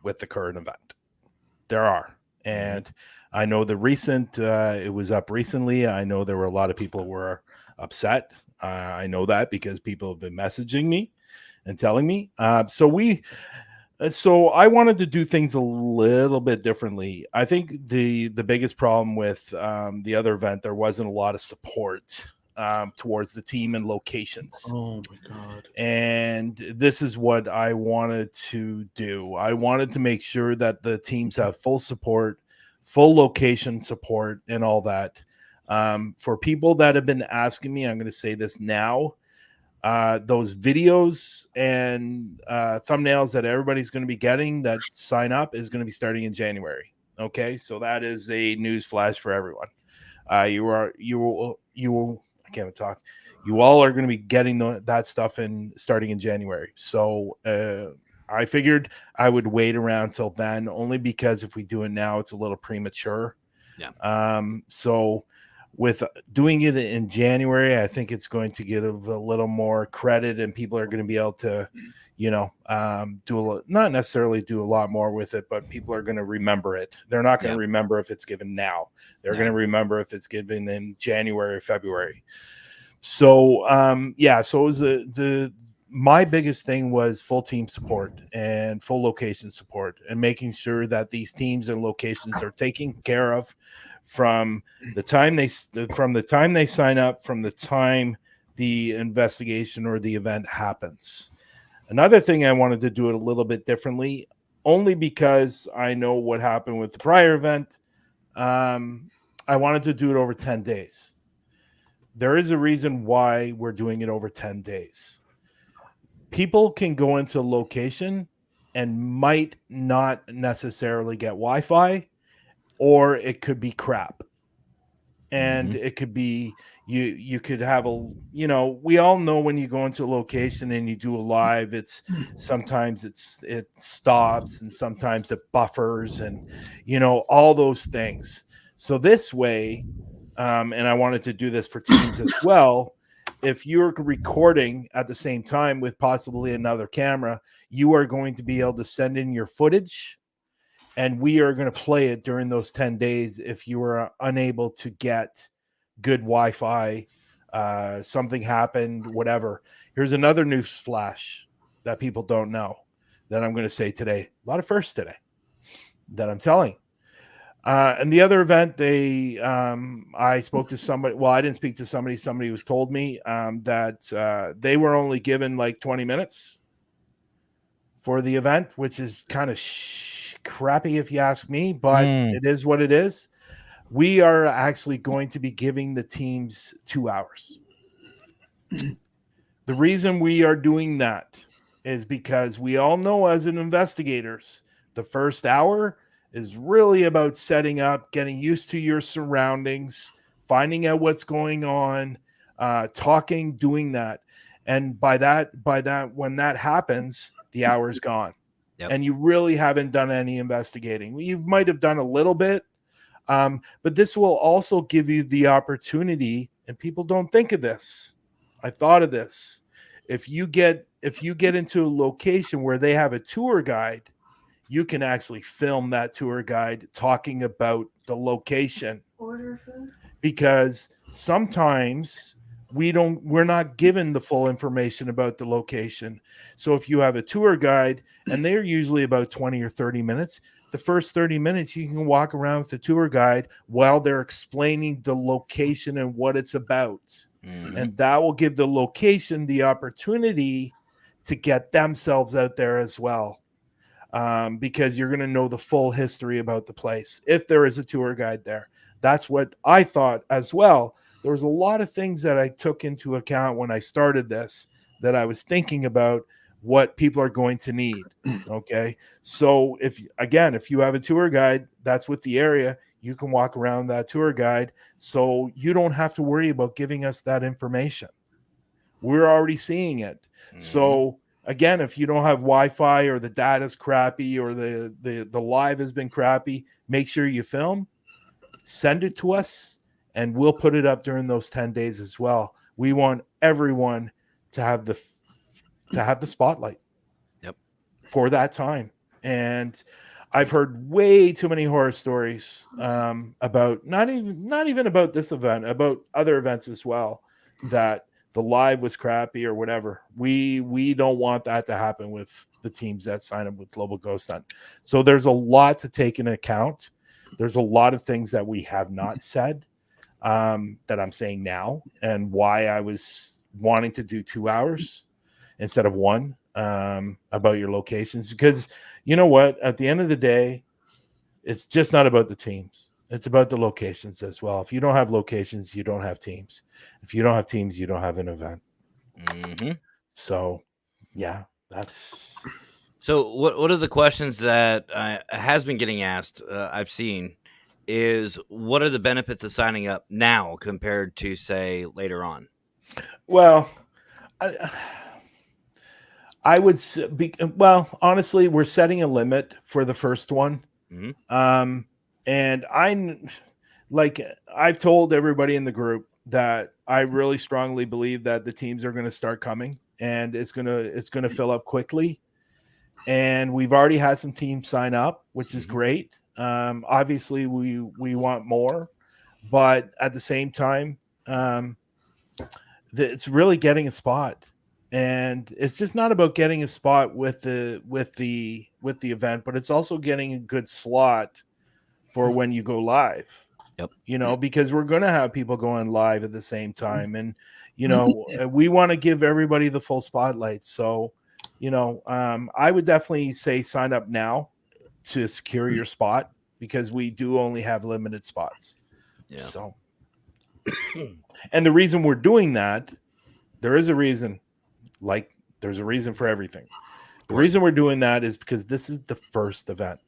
with the current event. There are. And I know it was up recently. I know there were a lot of people who were upset. I know that because people have been messaging me and telling me. So I wanted to do things a little bit differently. I think the biggest problem with the other event, there wasn't a lot of support towards the team and locations. Oh my God. And this is what I wanted to do. I wanted to make sure that the teams have full support, full location support, and all that. For people that have been asking me, I'm going to say this now. Those videos and thumbnails that everybody's going to be getting that sign up is going to be starting in January. Okay, so that is a news flash for everyone. You will. I can't even talk. You all are going to be getting that stuff starting in January. So I figured I would wait around till then, only because if we do it now, it's a little premature. Yeah. So with doing it in January, I think it's going to give a little more credit, and people are going to be able to, not necessarily do a lot more with it, but people are going to remember it. They're not going to remember if it's given now. They're going to remember if it's given in January or February. So, so it was my biggest thing was full team support and full location support, and making sure that these teams and locations are taken care of from the time they sign up, from the time the investigation or the event happens. Another thing, I wanted to do it a little bit differently, only because I know what happened with the prior event. I wanted to do it over 10 days. There is a reason why we're doing it over 10 days. People can go into a location and might not necessarily get Wi-Fi, or it could be crap. And it could be you could have we all know when you go into a location and you do a live, it's sometimes it stops and sometimes it buffers and all those things. So this way, and I wanted to do this for teams as well. If you're recording at the same time with possibly another camera, you are going to be able to send in your footage, and we are going to play it during those 10 days if you are unable to get good Wi-Fi, something happened, whatever. Here's another news flash that people don't know that I'm going to say today. A lot of firsts today that I'm telling. And the other event, I spoke to somebody. Well, I didn't speak to somebody. Somebody was told me that they were only given like 20 minutes for the event, which is kind of crappy if you ask me, but it is what it is. We are actually going to be giving the teams 2 hours. The reason we are doing that is because we all know, as investigators, the first hour is really about setting up, getting used to your surroundings, finding out what's going on, talking, doing that. And by that, when that happens, the hour's gone. Yep. And you really haven't done any investigating. You might have done a little bit, but this will also give you the opportunity, and people don't think of this. I thought of this. If you get into a location where they have a tour guide, you can actually film that tour guide talking about the location. Order food. Because sometimes we're not given the full information about the location. So if you have a tour guide and they're usually about 20 or 30 minutes, the first 30 minutes you can walk around with the tour guide while they're explaining the location and what it's about. And that will give the location the opportunity to get themselves out there as well. Because you're going to know the full history about the place if there is a tour guide there. That's what I thought as well. There was a lot of things that I took into account when I started this, that I was thinking about what people are going to need. Okay. So if you have a tour guide that's with the area, you can walk around that tour guide. So you don't have to worry about giving us that information. We're already seeing it. So again, if you don't have Wi-Fi or the data's crappy or the live has been crappy, make sure you film, send it to us, and we'll put it up during those 10 days as well. We want everyone to have the spotlight. Yep. For that time. And I've heard way too many horror stories about not even about this event, about other events as well, that the live was crappy or whatever. We don't want that to happen with the teams that sign up with Global Ghost Hunt. So there's a lot to take into account. There's a lot of things that we have not said that I'm saying now, and why I was wanting to do 2 hours instead of 1 about your locations. Because you know what? At the end of the day, it's just not about the teams. It's about the locations as well. If you don't have locations, you don't have teams. If you don't have teams, you don't have an event. So, yeah, that's... So what are the questions that has been getting asked, I've seen, is what are the benefits of signing up now compared to, say, later on? Well, I would be, well, honestly, we're setting a limit for the first one. And I've told everybody in the group that I really strongly believe that the teams are going to start coming, and it's going to fill up quickly. And we've already had some teams sign up, which is great. Obviously we want more, but at the same time, it's really getting a spot. And it's just not about getting a spot with the event, but it's also getting a good slot for when you go live. Yep. You know, because we're going to have people going live at the same time, and you know, we want to give everybody the full spotlight. So, you know, I would definitely say sign up now to secure your spot, because we do only have limited spots. Yeah. So, and the reason we're doing that, there is a reason. Like, there's a reason for everything. The reason we're doing that is because this is the first event.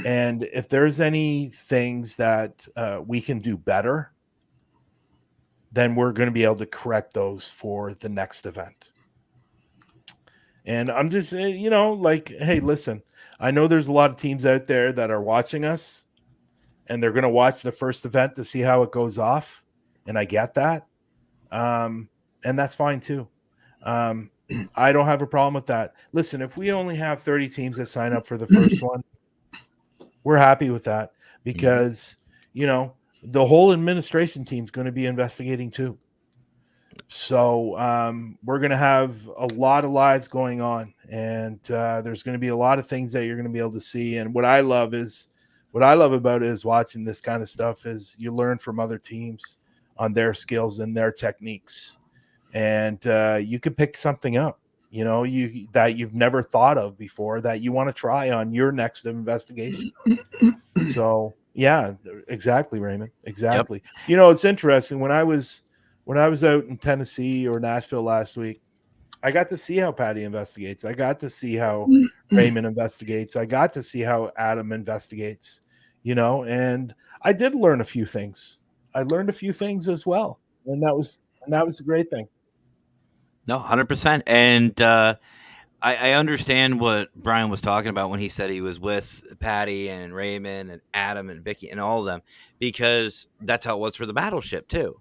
And if there's any things that we can do better, then we're going to be able to correct those for the next event. And I'm just, you know, like, hey, listen, I know there's a lot of teams out there that are watching us, and they're going to watch the first event to see how it goes off. And I get that. And that's fine too. I don't have a problem with that. Listen, if we only have 30 teams that sign up for the first one, we're happy with that, because, you know, the whole administration team is going to be investigating too. So we're going to have a lot of lives going on, and there's going to be a lot of things that you're going to be able to see. And what I love about it is watching this kind of stuff is you learn from other teams on their skills and their techniques. And you can pick something up, you know, that you've never thought of before that you want to try on your next investigation. So yeah, exactly, Raymond. Exactly. Yep. You know, it's interesting. When I was out in Tennessee or Nashville last week, I got to see how Patty investigates. I got to see how Raymond investigates. I got to see how Adam investigates, you know, and I did learn a few things. I learned a few things as well. And that was a great thing. No, 100%. And I understand what Brian was talking about when he said he was with Patty and Raymond and Adam and Vicky and all of them, because that's how it was for the Battleship too.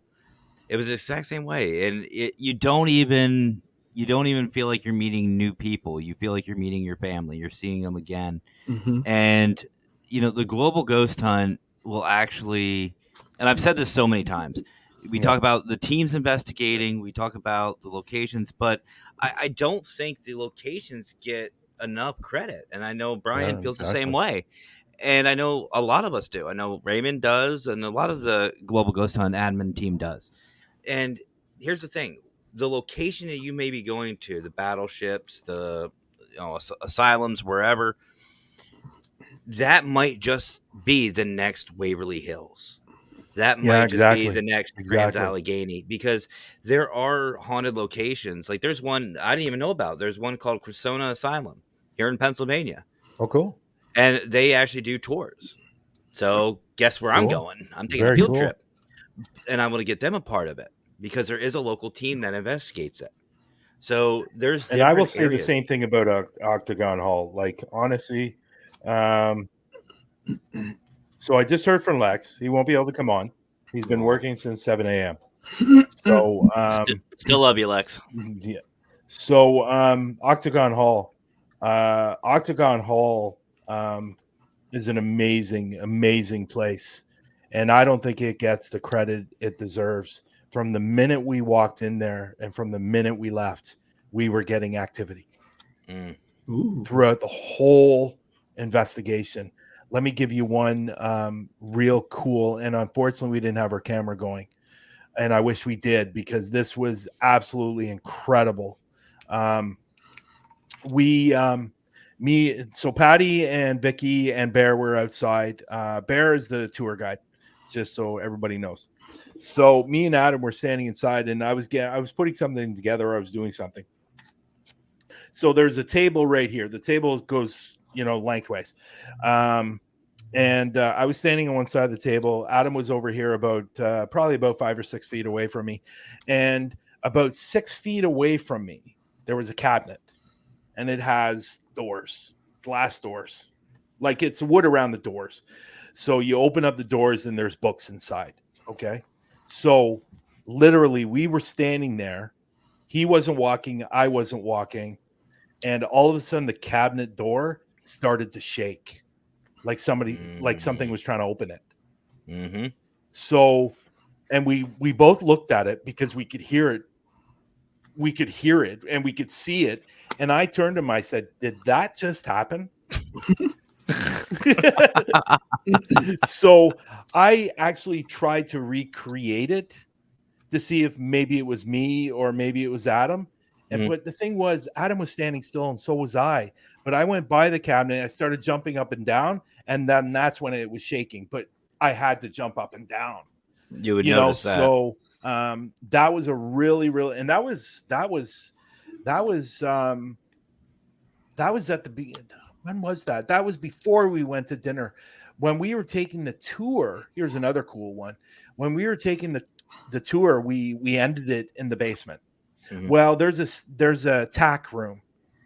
It was the exact same way. And you don't even you don't even feel like you're meeting new people. You feel like you're meeting your family. You're seeing them again. Mhm. And, the global ghost hunt will actually, and I've said this so many times, we Yeah. talk about the teams investigating, we talk about the locations, but I don't think the locations get enough credit. And I know Brian Yeah, feels the exactly. same way. And I know a lot of us do. I know Raymond does, and a lot of the Global Ghost Hunt admin team does. And here's the thing: the location that you may be going to, the battleships, the asylums, wherever, that might just be the next Waverly Hills. That Yeah, might just be exactly. the next Trans Exactly. Allegheny, because there are haunted locations. Like there's one I didn't even know about. There's one called Cressona Asylum here in Pennsylvania, Oh, cool. and they actually do tours. So guess where I'm Cool. going? I'm taking a Very field cool. trip, and I want to get them a part of it because there is a local team that investigates it. So there's And I will different say the areas. same thing about Octagon Hall. Like, honestly, so I just heard from Lex. He won't be able to come on. He's been working since 7 a.m. So, Still love you, Lex. yeah. So, Octagon Hall. Octagon Hall is an amazing, amazing place. And I don't think it gets the credit it deserves. From the minute we walked in there and from the minute we left, we were getting activity Ooh. throughout the whole investigation. Let me give you one real cool, and unfortunately, we didn't have our camera going, and I wish we did because this was absolutely incredible. So Patty and Vicky and Bear were outside. Bear is the tour guide, just so everybody knows. So me and Adam were standing inside, and I was putting something together. I was doing something. So there's a table right here. The table goes, lengthways. And I was standing on one side of the table. Adam was over here probably about 5 or 6 feet away from me. And about 6 feet away from me, there was a cabinet. And it has doors, glass doors. Like it's wood around the doors. So you open up the doors and there's books inside. Okay. So literally, we were standing there. He wasn't walking. I wasn't walking. And all of a sudden, the cabinet door started to shake, like something was trying to open it. Mm-hmm. So, and we both looked at it because we could hear it. We could hear it and we could see it. And I turned to him. I said, "Did that just happen?" So I actually tried to recreate it to see if maybe it was me or maybe it was Adam. And but the thing was, Adam was standing still, and so was I. But I went by the cabinet, I started jumping up and down, and then that's when it was shaking. But I had to jump up and down. You would notice that. So that was a really, and that was at the beginning. When was that? That was before we went to dinner. When we were taking the tour, here's another cool one. When we were taking the tour, we ended it in the basement. Mhm. Well, there's a tack room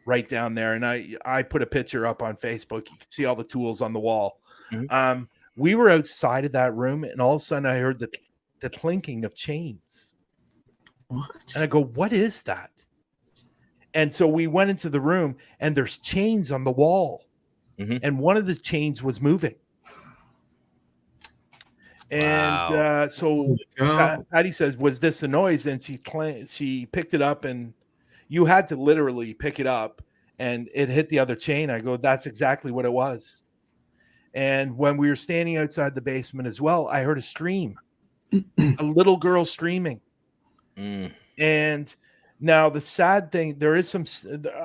right down there, and I put a picture up on Facebook. You can see all the tools on the wall. Mhm. We were outside of that room, and all of a sudden I heard the clinking of chains. What? And I go, "What is that?" And so we went into the room, and there's chains on the wall, Mhm. and one of the chains was moving. And Wow. so Oh, Patty says, "Was this a noise?" And she picked it up, and you had to literally pick it up, and it hit the other chain. I go, "That's exactly what it was." And when we were standing outside the basement as well, I heard a scream, a little girl screaming. Mm. And now the sad thing, there is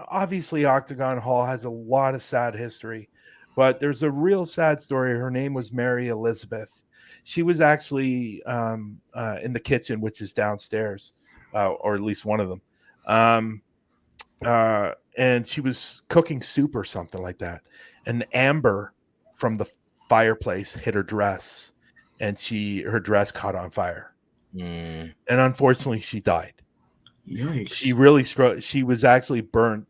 obviously Octagon Hall has a lot of sad history, but there's a real sad story. Her name was Mary Elizabeth. She was actually in the kitchen, which is downstairs, or at least one of them. And she was cooking soup or something like that. And amber from the fireplace hit her dress, and her dress caught on fire. Mm. And unfortunately, she died. yikes. She really she was actually burnt.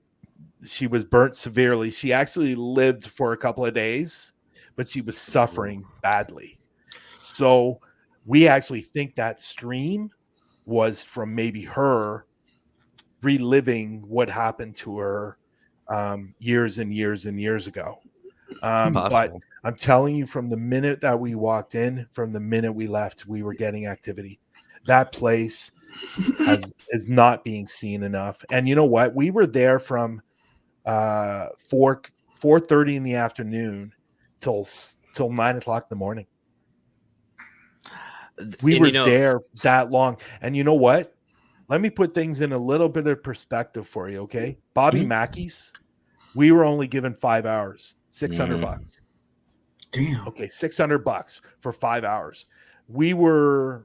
She was burnt severely. She actually lived for a couple of days, but she was suffering badly. So we actually think that scream was from maybe her reliving what happened to her years and years and years ago. But Possible. I'm telling you, from the minute that we walked in, from the minute we left, we were getting activity. That place is not being seen enough. And you know what? We were there from 4:30 in the afternoon till 9 o'clock in the morning. We And were you know, there that long. And you know what? Let me put things in a little bit of perspective for you, okay? Bobby Mackey's, we were only given 5 hours, $600. Damn. Okay, $600 for 5 hours. We were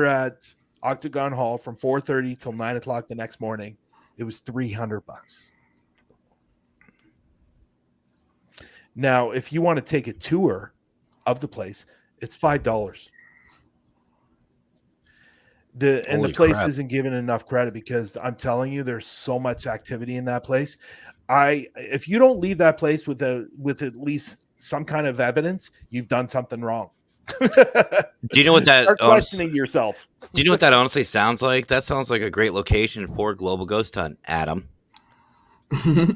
at Octagon Hall from 4:30 till 9 o'clock the next morning. It was $300. Now, if you want to take a tour of the place, it's $5. The Holy place crap. isn't given enough credit, because I'm telling you, there's so much activity in that place. If you don't leave that place with at least some kind of evidence, you've done something wrong. Do you know what that Start questioning yourself. Do you know what that honestly sounds like? That sounds like a great location for Global Ghost Hunt, Adam.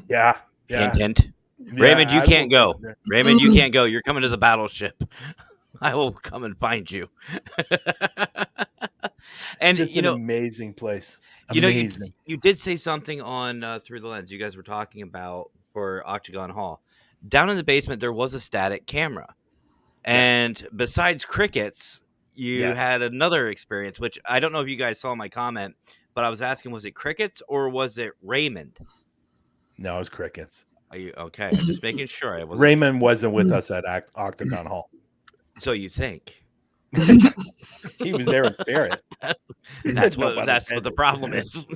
Yeah. Hint, hint. Yeah, Raymond, you I can't will go. go there. Raymond, you can't go. You're coming to the battleship. I will come and find you. And Just you an know, amazing place. you know, Amazing. you did say something on Through the Lens. You guys were talking about for Octagon Hall. Down in the basement, there was a static camera, and besides crickets, you Yes. had another experience, which I don't know if you guys saw my comment, but I was asking, was it crickets or was it Raymond? No, it was crickets. Are you okay? I'm just making sure I wasn't. Raymond wasn't with us at Octagon Hall. So you think He was there in spirit. that's No pun what the intended. problem is?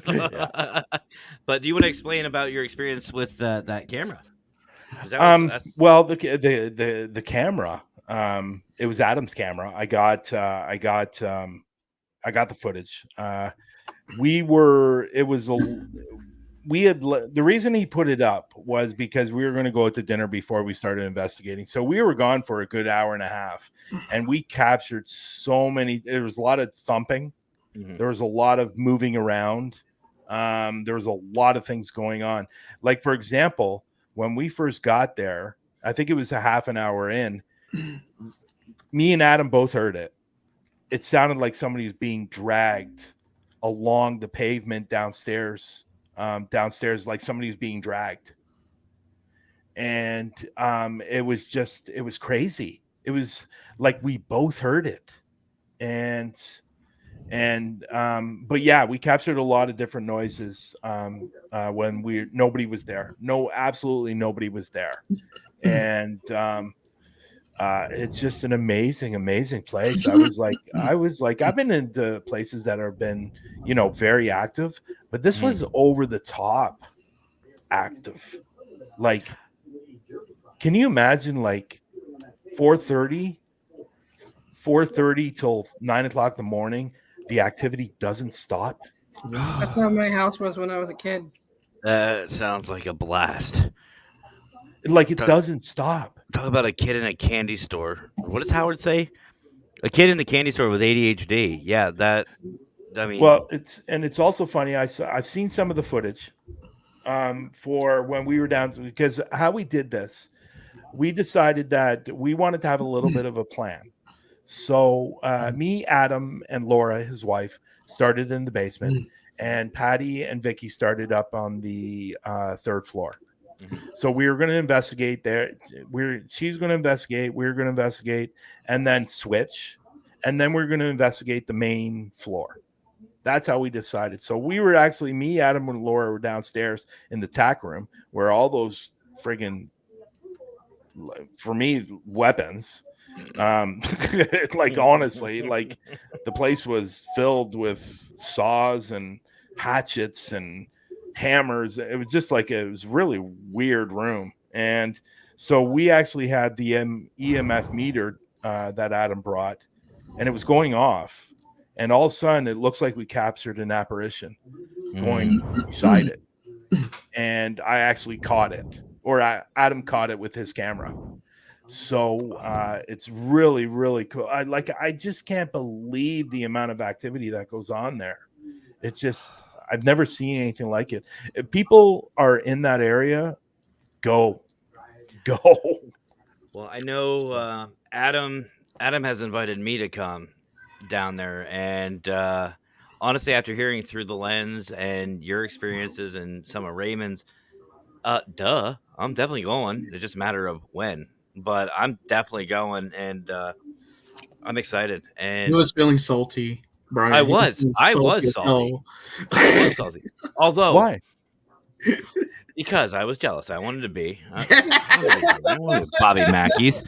But do you want to explain about your experience with that camera? 'Cause that's- Well, the camera. It was Adam's camera. I got the footage. The reason he put it up was because we were going to go out to dinner before we started investigating. So we were gone for a good hour and a half, and we captured so many. There was a lot of thumping. There was a lot of moving around. There was a lot of things going on. Like, for example, when we first got there, I think it was a half an hour in, me and Adam both heard it. It sounded like somebody was being dragged along the pavement downstairs, like somebody was being dragged. And it was crazy. It was like we both heard it. But yeah, we captured a lot of different noises when nobody was there. No, absolutely nobody was there. And it's just an amazing place. I was like, I've been into places that have been, very active, but this was over the top active. Like, can you imagine, like 4:30 till 9 o'clock in the morning, the activity doesn't stop? That's how my house was when I was a kid. that sounds like a blast. Like, it doesn't stop. Talk about a kid in a candy store. What does Howard say? A kid in the candy store with ADHD. Yeah, Well, it's also funny. I've seen some of the footage for when we were down, because how we did this, we decided that we wanted to have a little bit of a plan. So me, Adam, and Laura, his wife, started in the basement, and Patty and Vicky started up on the third floor. So we were going to investigate there. She's going to investigate. We're going to investigate, and then switch, and then we're going to investigate the main floor. That's how we decided. So we were actually, me, Adam, and Laura were downstairs in the tack room where all those friggin', for me, weapons. Like, honestly, like, the place was filled with saws and hatchets and hammers. It was just like, it was really weird room. And so we actually had the EMF meter that Adam brought, and it was going off. And all of a sudden, it looks like we captured an apparition going beside it. And I actually caught it, or Adam caught it with his camera. So it's really, really cool. I just can't believe the amount of activity that goes on there. It's just, I've never seen anything like it. If people are in that area, go. Well, I know Adam has invited me to come down there, and honestly, after hearing through the lens and your experiences and some of Raymond's, I'm definitely going. It's just a matter of when, but I'm definitely going, and I'm excited. He And was feeling salty, Brian. I He was feeling salty. as I was salty, although Why? because I was jealous. I wanted to be. I wanted Bobby Mackey's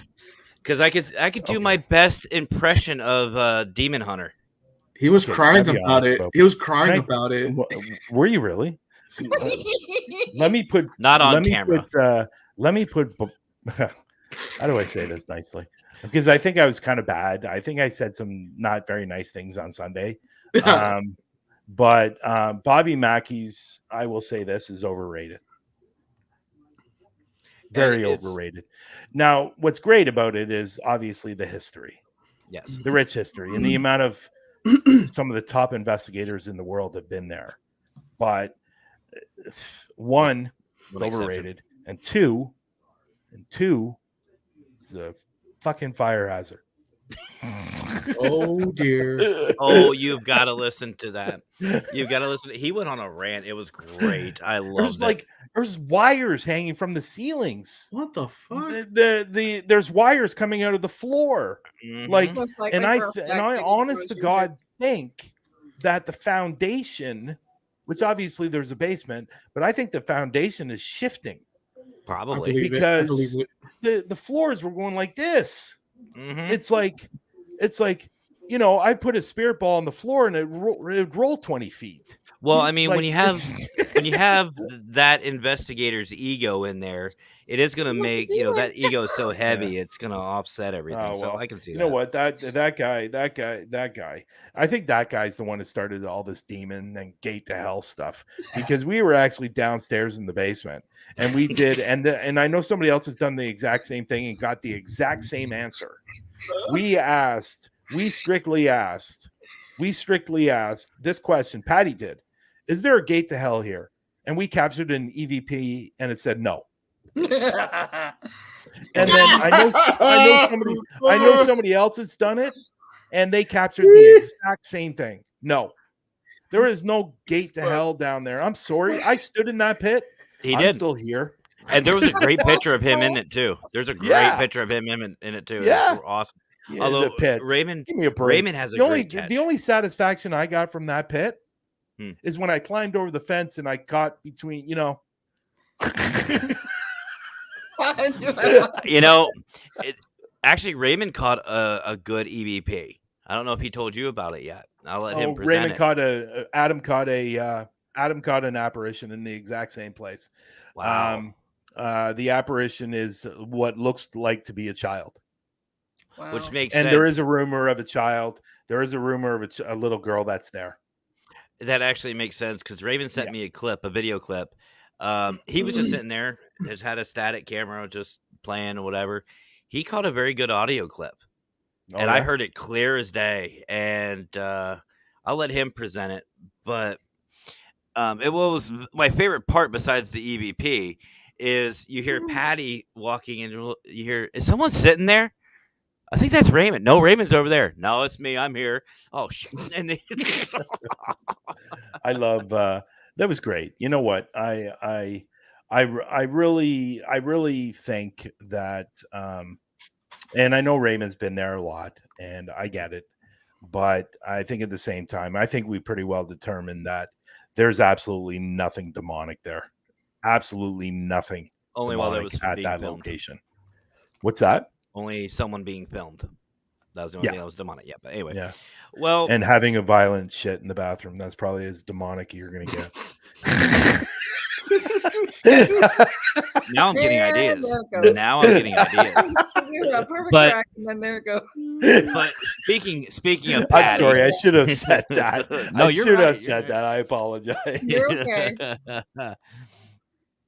because I could do my best impression of Demon Hunter. He was Okay, crying I'll be about honest, it. bro. He was crying Can I- about it. Were you really? Let me put Not on let me camera. Put, let me put. How do I say this nicely? Because I think I was kind of bad. I think I said some not very nice things on Sunday. But Bobby Mackey's, I will say this, is overrated. Very it's- overrated. Now, what's great about it is obviously the history, Yes. the rich history, and the amount of some of the top investigators in the world have been there. But one, One exception. overrated, and two, it's a fucking fire hazard. Oh dear. Oh, you've got to listen to that. You've got to listen. He went on a rant. It was great. I loved it. There's wires hanging from the ceilings. What the fuck? There's wires coming out of the floor. Mhm. Like, Most likely and I for a fact and I that honest it to was God think that the foundation, which obviously there's a basement, but I think the foundation is shifting Probably. believe it. I because believe it. the floors were going like this. Mhm. It's like I put a spirit ball on the floor and it'd roll 20 feet. Well, I mean, when Like, you have that investigator's ego in there, it is going to make that ego is so heavy, it's going to offset everything. Oh, So well, I can see you that. know what? That guy. I think that guy's the one that started all this demon and gate to hell stuff because we were actually downstairs in the basement and we did, and I know somebody else has done the exact same thing and got the exact same answer. We strictly asked this question. Patty did. Is there a gate to hell here? And we captured an EVP and it said no. And then I know somebody else has done it and they captured the exact same thing. No. There is no gate to hell down there. I'm sorry. I stood in that pit. He I'm did. still here. And there was a great picture of him in it too. There's a great Yeah. picture of him in it too. Yeah. It's awesome. Yeah, Although the pit. Raymond Give me a break. Raymond has a great catch. The only satisfaction I got from that pit Hmm. is when I climbed over the fence and I caught between, Actually, Raymond caught a good EVP. I don't know if he told you about it yet. I'll let him present Raymond it. Adam caught an apparition in the exact same place. Wow. The apparition is what looks like to be a child. Wow. Which makes And sense. there is a rumor of a child. There is a rumor of a little girl that's there. That actually makes sense because Raven sent me a video clip. He was just sitting there, just had a static camera, just playing or whatever. He caught a very good audio clip, and I heard it clear as day. And I'll let him present it. But it was my favorite part besides the EVP is you hear Patty walking in. You hear, is someone sitting there? I think that's Raymond. No, Raymond's over there. No, it's me. I'm here. Oh shit! And I love that was great. You know what? I really think that and I know Raymond's been there a lot and I get it, but I think at the same time, I think we pretty well determined that there's absolutely nothing demonic there. Absolutely nothing. only while there was demonic at being that filmed. location. What's that? Only someone being filmed. That was the only thing that was demonic. Yeah, but anyway. Yeah. Well, And having a violent shit in the bathroom, that's probably as demonic you're gonna get. now I'm getting Yeah, ideas. there it goes. Now I'm getting ideas. Yeah, perfect But- track, and then there it goes. But speaking of I'm Patty, sorry, I should have said that. No, I you're should right, have you're said right. that. I apologize. You're okay.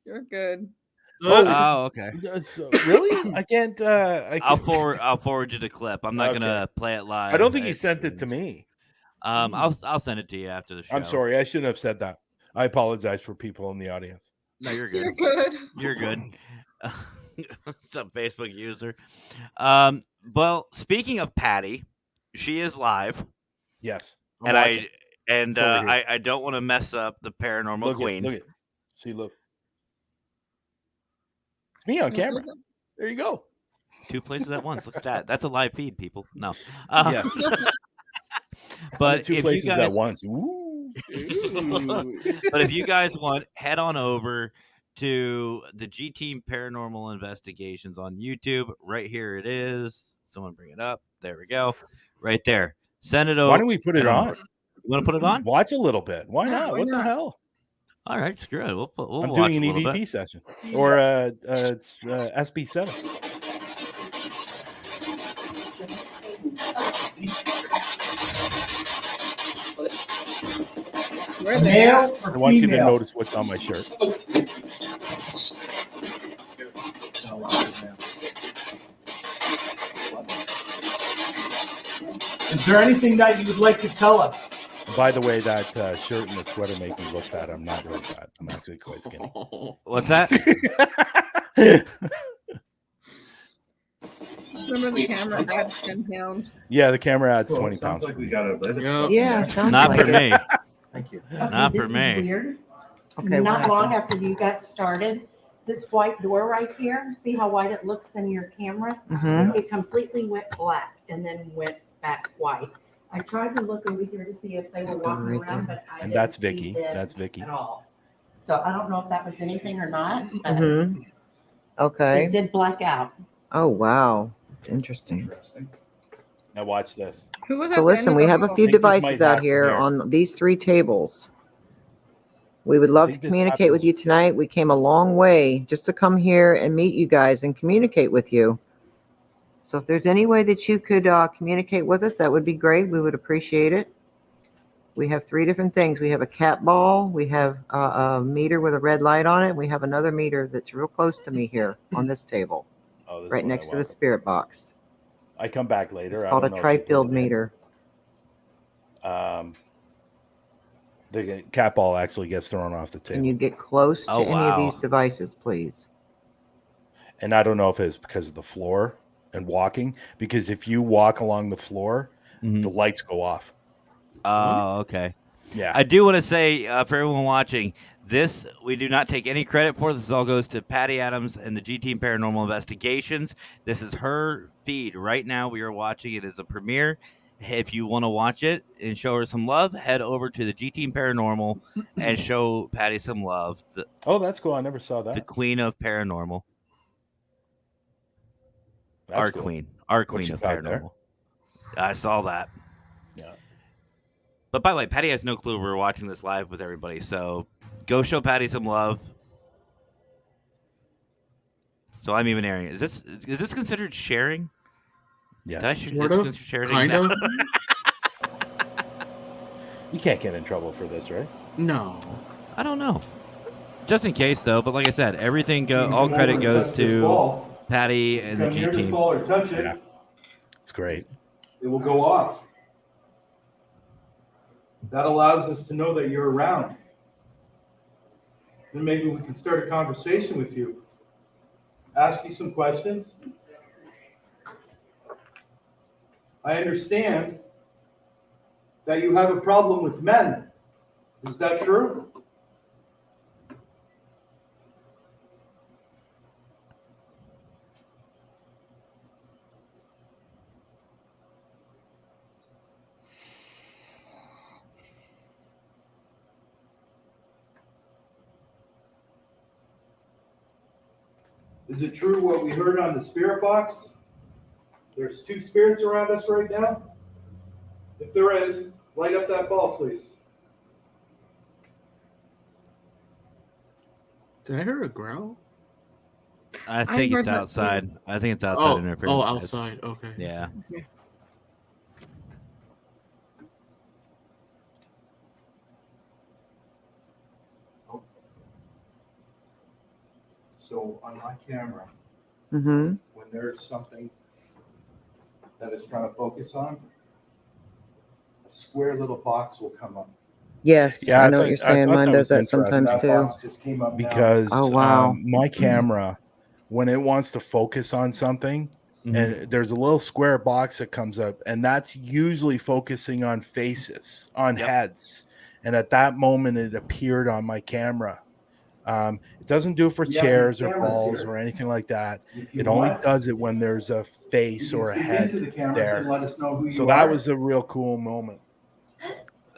You're good. Oh, okay. Really? I can't. I'll forward you the clip. I'm not Okay. gonna play it live. I don't think you It's- sent it to me. I'll send it to you after the show. I'm sorry. I shouldn't have said that. I apologize for people in the audience. No, you're You're good. good. You're good. What's up, Facebook user? Well, speaking of Patty, she is live, Yes. I'm and watching. It's over here. I don't want to mess up the paranormal queen. Look at. See, look. It's me on camera. There you go. 2 places at once. Look at that. That's a live feed, people. No. Yeah. But Two if places you guys, at once. Ooh. but if you guys want, head on over to the G Team Paranormal Investigations on YouTube. Right here it is. Someone bring it up. There we go. Right there. Send it over. Why don't we put it head on? over. You want to put it on? Watch a little bit. Why Yeah, not? why What the not? hell? All right, screw it. We'll I'm watch doing a an little EVP bit. session or it's SB7. Where they at? I want you to notice what's on my shirt. Is there anything that you would like to tell us? By the way, that shirt and the sweater make me look fat. I'm not really fat. I'm actually quite skinny. What's that? Remember the camera adds 10 pounds. Yeah, the camera adds Well, 20 sounds pounds. like for we me. got a bit. Yeah. sounds Not like for it. me. Thank you. Not for this me. Is weird. Okay, what Not long happened? after you got started, this white door right here, see how white it looks in your camera? Mhm. It completely went black and then went back white. I tried to look over here to see if they were walking Right around, there. but I And didn't that's see Vicky. them That's Vicky. at all. So I don't know if that was anything or not, but Mhm. Okay. it did black out. Oh wow, it's interesting. Now watch this. Who was at So the listen, end we of the have a call? few I think this might devices out happen here here. on these 3 tables. We would love to think this communicate with happens- you tonight. We came a long way just to come here and meet you guys and communicate with you. So if there's any way that you could communicate with us, that would be great. We would appreciate it. We have 3 different things. We have a cat ball. We have a meter with a red light on it. We have another meter that's real close to me here on this table, Oh, this right one I next to the want. spirit box. I come back later. It's I called a don't know if she put tri-field it in. meter. The cat ball actually gets thrown off the Can table. you get close to Oh, any wow. of these devices, please? And I don't know if it's because of the floor and walking, because if you walk along the floor, the lights go off. Oh, okay. Yeah. I do want to say for everyone watching, this we do not take any credit for. This all goes to Patty Adams and the G Team Paranormal Investigations. This is her feed right now. We are watching it as a premiere. If you want to watch it and show her some love, head over to the G Team Paranormal and show Patty some love. Oh, that's cool. I never saw The that. queen of paranormal. That's Our cool. queen. Our What's queen she of got there? paranormal. I saw that. Yeah. But by the way, Patty has no clue we're watching this live with everybody. So go show Patty some love. So I'm even airing it. Is this considered sharing? Yeah. Did I shoot Sort this of. considered sharing? Kind of. You can't get in trouble for this, right? No. I don't know. Just in case though, but like I said, everything all credit goes to Patty and the Come G near this Team. ball or touch it, Yeah. It's great. it will go off. That allows us to know that you're around. Then maybe we can start a conversation with you. Ask you some questions. I understand that you have a problem with men. Is that true? Is it true what we heard on the spirit box? There's 2 spirits around us right now? If there is, light up that ball, please. Did I hear a growl? I think heard it's that outside. I think it's outside interference. guys. outside. Okay. Yeah. So on my camera, Mm-hmm. when there's something that it's trying to focus on, a square little box will come up. Yes, Yeah, I know what you're saying. thought Mine that does was that interesting. sometimes That too. box just came up because Oh, wow. my camera, when it wants to focus on something, Mhm. and there's a little square box that comes up, and that's usually focusing on faces, on Yep. heads. And at that moment, it appeared on my camera. It doesn't do it for Yeah, chairs these or cameras balls here. or anything like that. If you It only want, does it when there's a face you or a can speak head into the cameras there. and let us know who So you that are. was a real cool moment.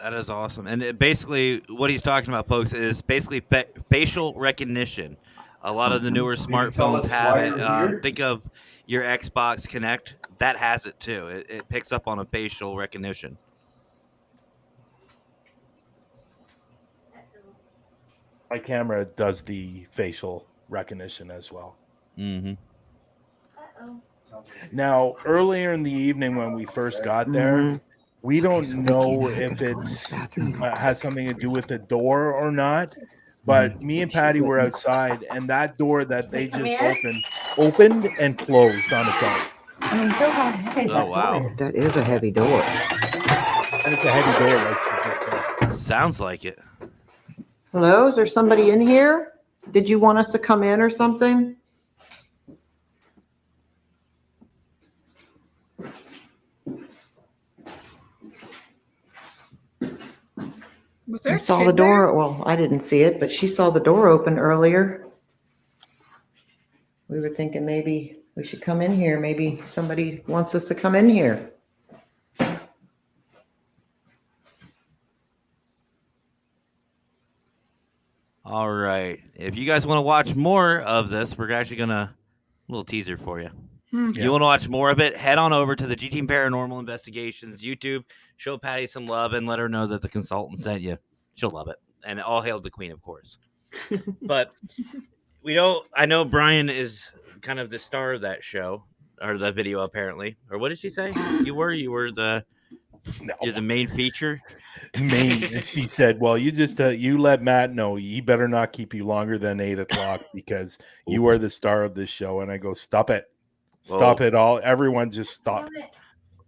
That is awesome. And basically, what he's talking about, folks, is basically facial recognition. A lot of the newer Can you tell smartphones us have why it. you're here? Think of your Xbox Connect. That has it too. It picks up on a facial recognition. My camera does the facial recognition as well. Mm-hmm. Now, earlier in the evening when we first got there, we don't know if it's has something to do with the door or not. But me and Patty were outside, and that door that they Come just in? opened and closed on its own. Oh, wow. That is a heavy door. And it's a heavy door, like she just said. Sounds like it. Hello, is there somebody in here? Did you want us to come in or something? Was there I a saw kid the there? door. Well, I didn't see it, but she saw the door open earlier. We were thinking maybe we should come in here. Maybe somebody wants us to come in here. All right. If you guys want to watch more of this, we're actually going to, a little teaser for you. You want to watch more of it? Head on over to the G Team Paranormal Investigations YouTube. Show Patty some love and let her know that the consultant sent you. She'll love it. And all hail the queen, of course. But I know Brian is kind of the star of that show or the video, apparently. Or what did she say? You were the main feature. She said, "Well, you just you let Matt know he better not keep you longer than 8 o'clock because you are the star of this show." And I go, "Stop it, stop it all! Everyone, just stop."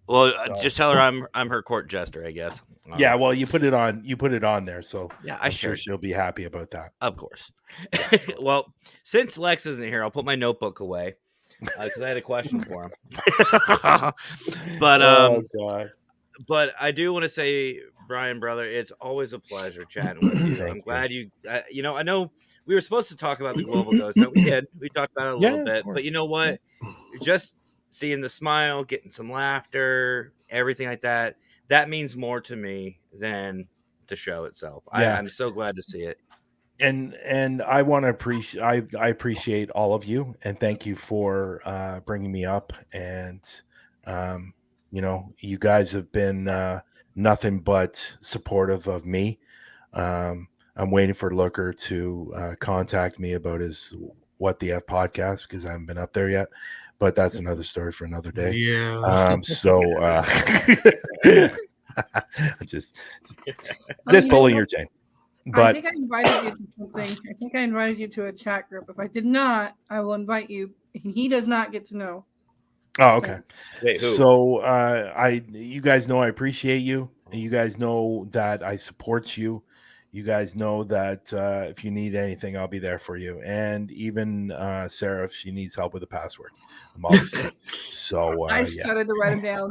Well, So- just tell her I'm her court jester, I guess. Yeah, well, you put it on there, so Yeah, I'm sure she'll be happy about that. Of course. Well, since Lex isn't here, I'll put my notebook away because I had a question for him. But oh God, but I do want to say, Brian, brother, it's always a pleasure chatting with you. I'm glad you. I know we were supposed to talk about the global ghost, and we did. We talked about it a little bit, but you know what? Just seeing the smile, getting some laughter, everything like that. That means more to me than the show itself. Yeah. I'm so glad to see it. And I want to appreciate I appreciate all of you, and thank you for bringing me up. And you guys have been nothing but supportive of me. I'm waiting for Looker to contact me about his What the F podcast because I haven't been up there yet. But that's another story for another day. Yeah. Just you know pulling what? your chain. I But think I invited you to something. I think I invited you to a chat group. If I did not, I will invite you. He does not get to know. oh, okay. Wait, who? So you guys know I appreciate you. You guys know that I support you. You guys know that if you need anything, I'll be there for you. And even Sarah, if she needs help with the password, I'm always there. So I yeah. started to write him down.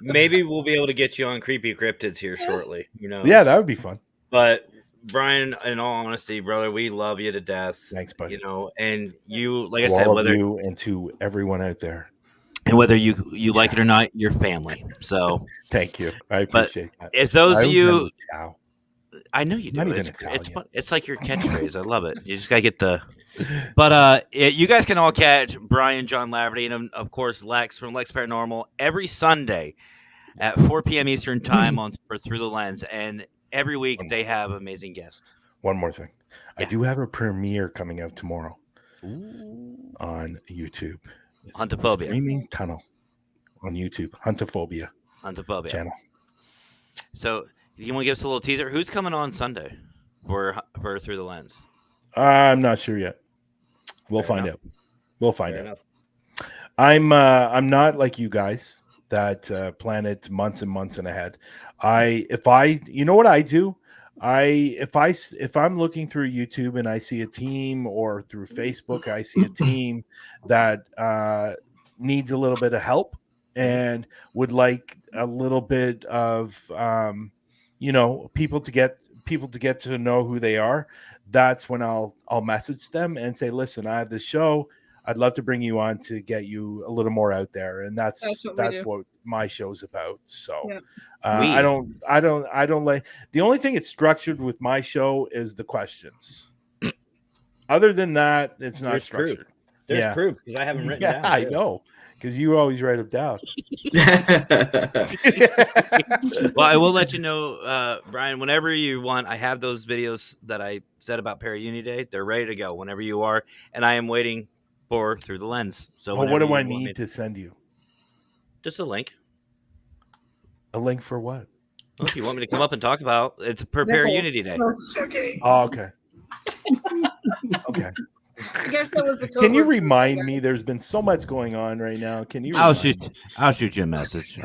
Maybe we'll be able to get you on Creepy Cryptids here shortly. Yeah, that would be fun. But Brian, in all honesty, brother, we love you to death. Thanks, buddy. And you, like I To said, all of whether you and to everyone out there, and whether you like it or not, you're family. So thank you. I but appreciate that. if those I of always you, end with ciao. I know you do. Not even It's Italian. fun. It's like your catchphrase. I love it. You just gotta get the. But you guys can all catch Bryan Jon Laverty and of course Lex from Lex Paranormal every Sunday at 4 p.m. Eastern time for Through the Lens, and every week they have amazing guests. One more thing. I Yeah. do have a premiere coming out tomorrow on YouTube. It's Huntophobia. Screaming Tunnel on YouTube. Huntophobia channel. So you want to give us a little teaser? Who's coming on Sunday for Through the Lens? I'm not sure yet. We'll Fair find enough. out. We'll find Fair out. enough. I'm not like you guys that plan it months and months and ahead. You know what I do? If I'm looking through YouTube and I see a team, or through Facebook I see a team that needs a little bit of help and would like a little bit of people to get to know who they are, that's when I'll message them and say, listen, I have this show, I'd love to bring you on to get you a little more out there, and that's what my show's about. So Yeah. I don't like, the only thing it's structured with my show is the questions. Other than that, it's not There's structured. proof. There's Yeah. proof because I haven't written Yeah, down. I too. know, because you always write them down. Well, I will let you know, Brian, whenever you want. I have those videos that I said about Para-Uni Day. They're ready to go whenever you are, and I am waiting for Through the Lens. So What whenever do I you want me need to send you? Just a link. A link for what? Well, if you want me to come up and talk about, it's Prepare Unity Day. Okay. Oh, okay. Okay. I guess that was the Can you code word. remind me? There's been so much going on right now. Can you? I'll remind me? shoot you a message.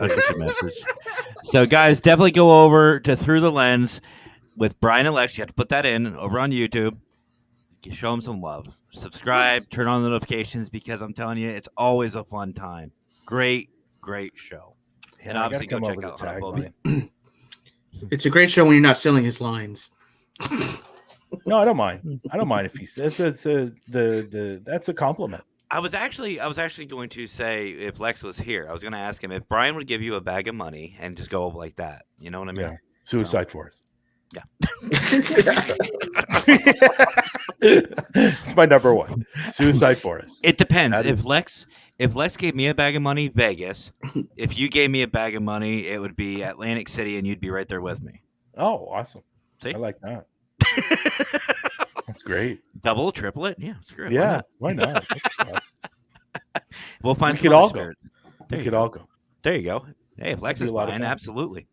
So, guys, definitely go over to Through the Lens with Bryan and Lex. You have to put that in over on YouTube. You show them some love. Subscribe. Turn on the notifications, because I'm telling you, it's always a fun time. Great show. Yeah, And I obviously, gotta go come check up out with a Homophobia. tagline. It's a great show when you're not stealing his lines. No, I don't mind. I don't mind if he says that's a compliment. I was actually going to say, if Lex was here, I was going to ask him if Brian would give you a bag of money and just go like that. You know what I mean? Yeah. Suicide Forest. Yeah. It's my number one. Suicide Forest. It depends. That If Lex gave me a bag of money, Vegas. If you gave me a bag of money, it would be Atlantic City, and you'd be right there with me. Oh, awesome. See? I like that. That's great. Double, triplet, yeah, screw it. Yeah, why not? We'll find We some could other all go. spirits. We There you could go. all go. There you go. Hey, if Lex That'd is be a lot of buying, fun. absolutely.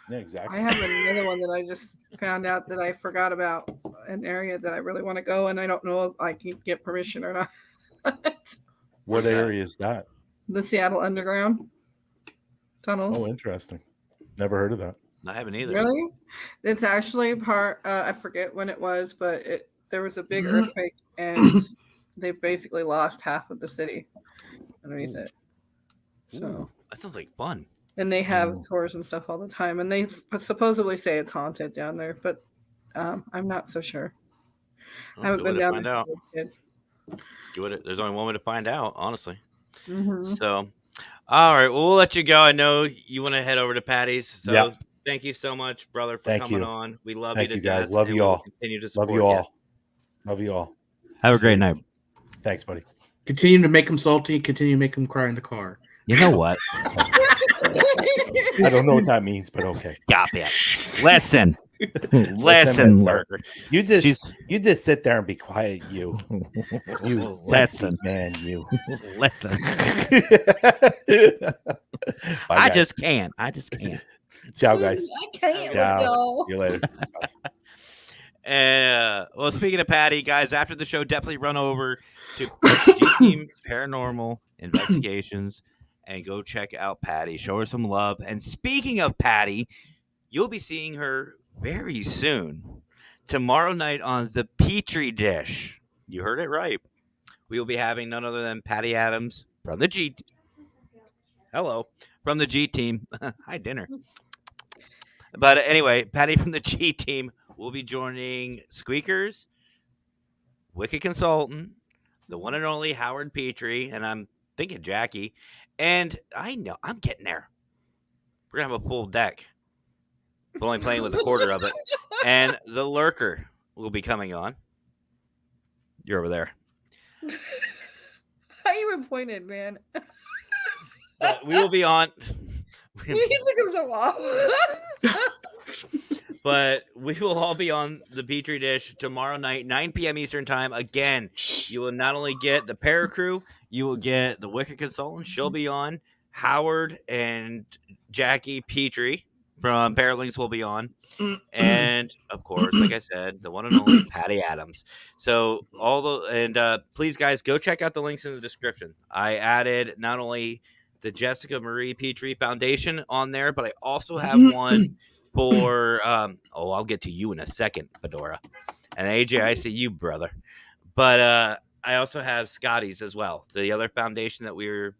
Yeah, exactly. I have another one that I just found out that I forgot about, an area that I really want to go, and I don't know if I can get permission or not. What area is that? The Seattle Underground tunnels. Oh, interesting. Never heard of that. I haven't either. Really? It's actually part. I forget when it was, but there was a big earthquake, and they basically lost half of the city underneath it. So, That sounds like fun. and they have tours and stuff all the time, and they supposedly say it's haunted down there, but I'm not so sure. I haven't been down Find there. out. There's only one way to find out, honestly. Mm-hmm. So, all right, well, we'll let you go. I know you want to head over to Patty's. So, Yeah. Thank you so much, brother, for Thank coming you. on. We love Thank you to you, guys. death, Love and you we will all. Continue to Love support you all. Love you all. Have a great night. Thanks, buddy. Continue to make him salty. Continue to make him cry in the car. You know what? I don't know what that means, but okay. Got it. Listen, Listen, lurker. You just sit there and be quiet, you sexy Listen. man, you. Listen. Bye, I guys. just can't. Ciao, guys. I can't Ciao. See you later. Well, speaking of Patty, guys, after the show, definitely run over to G Team Paranormal Investigations and go check out Patty. Show her some love. And speaking of Patty, you'll be seeing her very soon. Tomorrow night on The Petri Dish. You heard it right. We will be having none other than Patty Adams from the G. Hello. From the G Team. Hi, dinner. But anyway, Patty from the G Team will be joining Squeakers, Wicked Consultant, the one and only Howard Petrie, and I'm thinking Jackie. And I know I'm getting there. We're gonna have a full deck. We're only playing with a quarter of it. And the Lurker will be coming on. You're over there. How you were pointed, man? But we will be on. Music comes so off. But we will all be on the Petri Dish tomorrow night, 9 p.m. Eastern Time. Again, you will not only get the Paracrew, you will get the Wicked Consultant. She'll be on. Howard and Jackie Petrie from Paralinks will be on. And, of course, like I said, the one and only Patty Adams. So, please, guys, go check out the links in the description. I added not only the Jessica Marie Petrie Foundation on there, but I also have one for I'll get to you in a second, Fedora. And AJ, I see you, brother. But I also have Scotty's as well, the other foundation that we're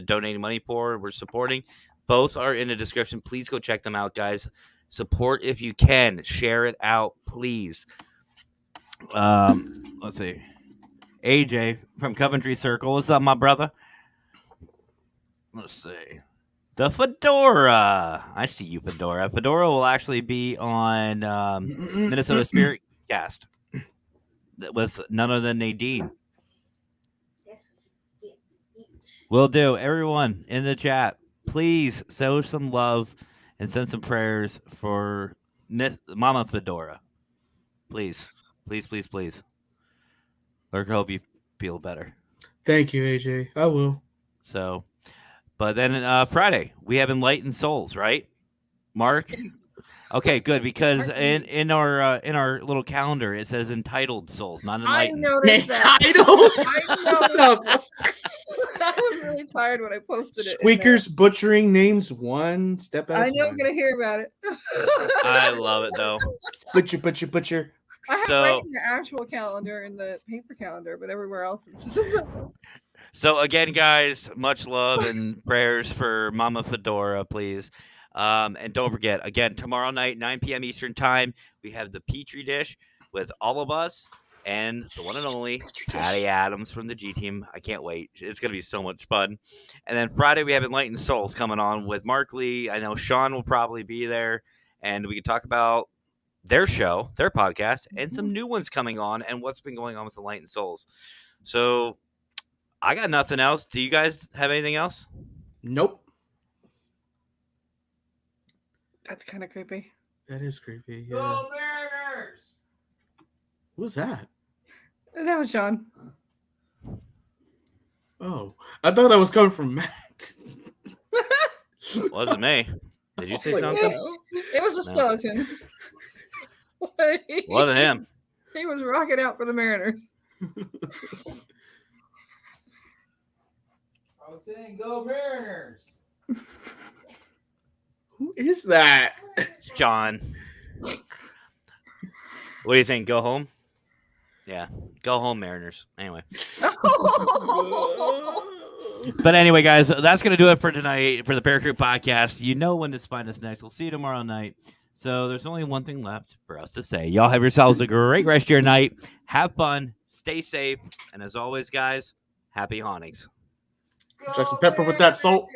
donating money for, we're supporting. Both are in the description. Please go check them out, guys. Support if you can. Share it out, please. Let's see. AJ from Coventry Circle. What's up, my brother? Let's see. The Fedora. I see you, Fedora. Fedora will actually be on Minnesota Spirit Cast with none other than Nadine. Will do. Everyone in the chat, please show some love and send some prayers for Mama Fedora. Please. Please, please, please. Lord, hope you feel better. Thank you, AJ. I will. So, but then Friday, we have Enlightened Souls, right? Mark? Okay, good, because in our little calendar it says Entitled Souls, not Enlightened. I noticed that. Entitled? I noticed. I was really tired when I posted it. Squeakers butchering names one step at a I time. know I'm gonna hear about it. I love it though. Butcher. I have So- right in the actual calendar and the paper calendar, but everywhere else it's So again, guys, much love and prayers for Mama Fedora, please. And don't forget, again, tomorrow night, 9 p.m. Eastern time, we have the Petri Dish with all of us and the one and only Patty Adams from the G Team. I can't wait. It's going to be so much fun. And then Friday, we have Enlightened Souls coming on with Mark Lee. I know Sean will probably be there, and we can talk about their show, their podcast, and some new ones coming on and what's been going on with Enlightened Souls. So I got nothing else. Do you guys have anything else? Nope. That's kind of creepy. That is creepy. Yeah. Who's that? That was John. Oh, I thought that was coming from Matt. Wasn't me. Did you say Like, something? It was a skeleton. Wasn't him. He was rocking out for the Mariners. I was saying, go Mariners. Who is that? It's John. What do you think? Go home? Yeah. Go home, Mariners. Anyway. But anyway, guys, that's going to do it for tonight for the Paracrew Podcast. You know when to find us next. We'll see you tomorrow night. So there's only one thing left for us to say. Y'all have yourselves a great rest of your night. Have fun. Stay safe. And as always, guys, happy hauntings. Check some pepper with that salt.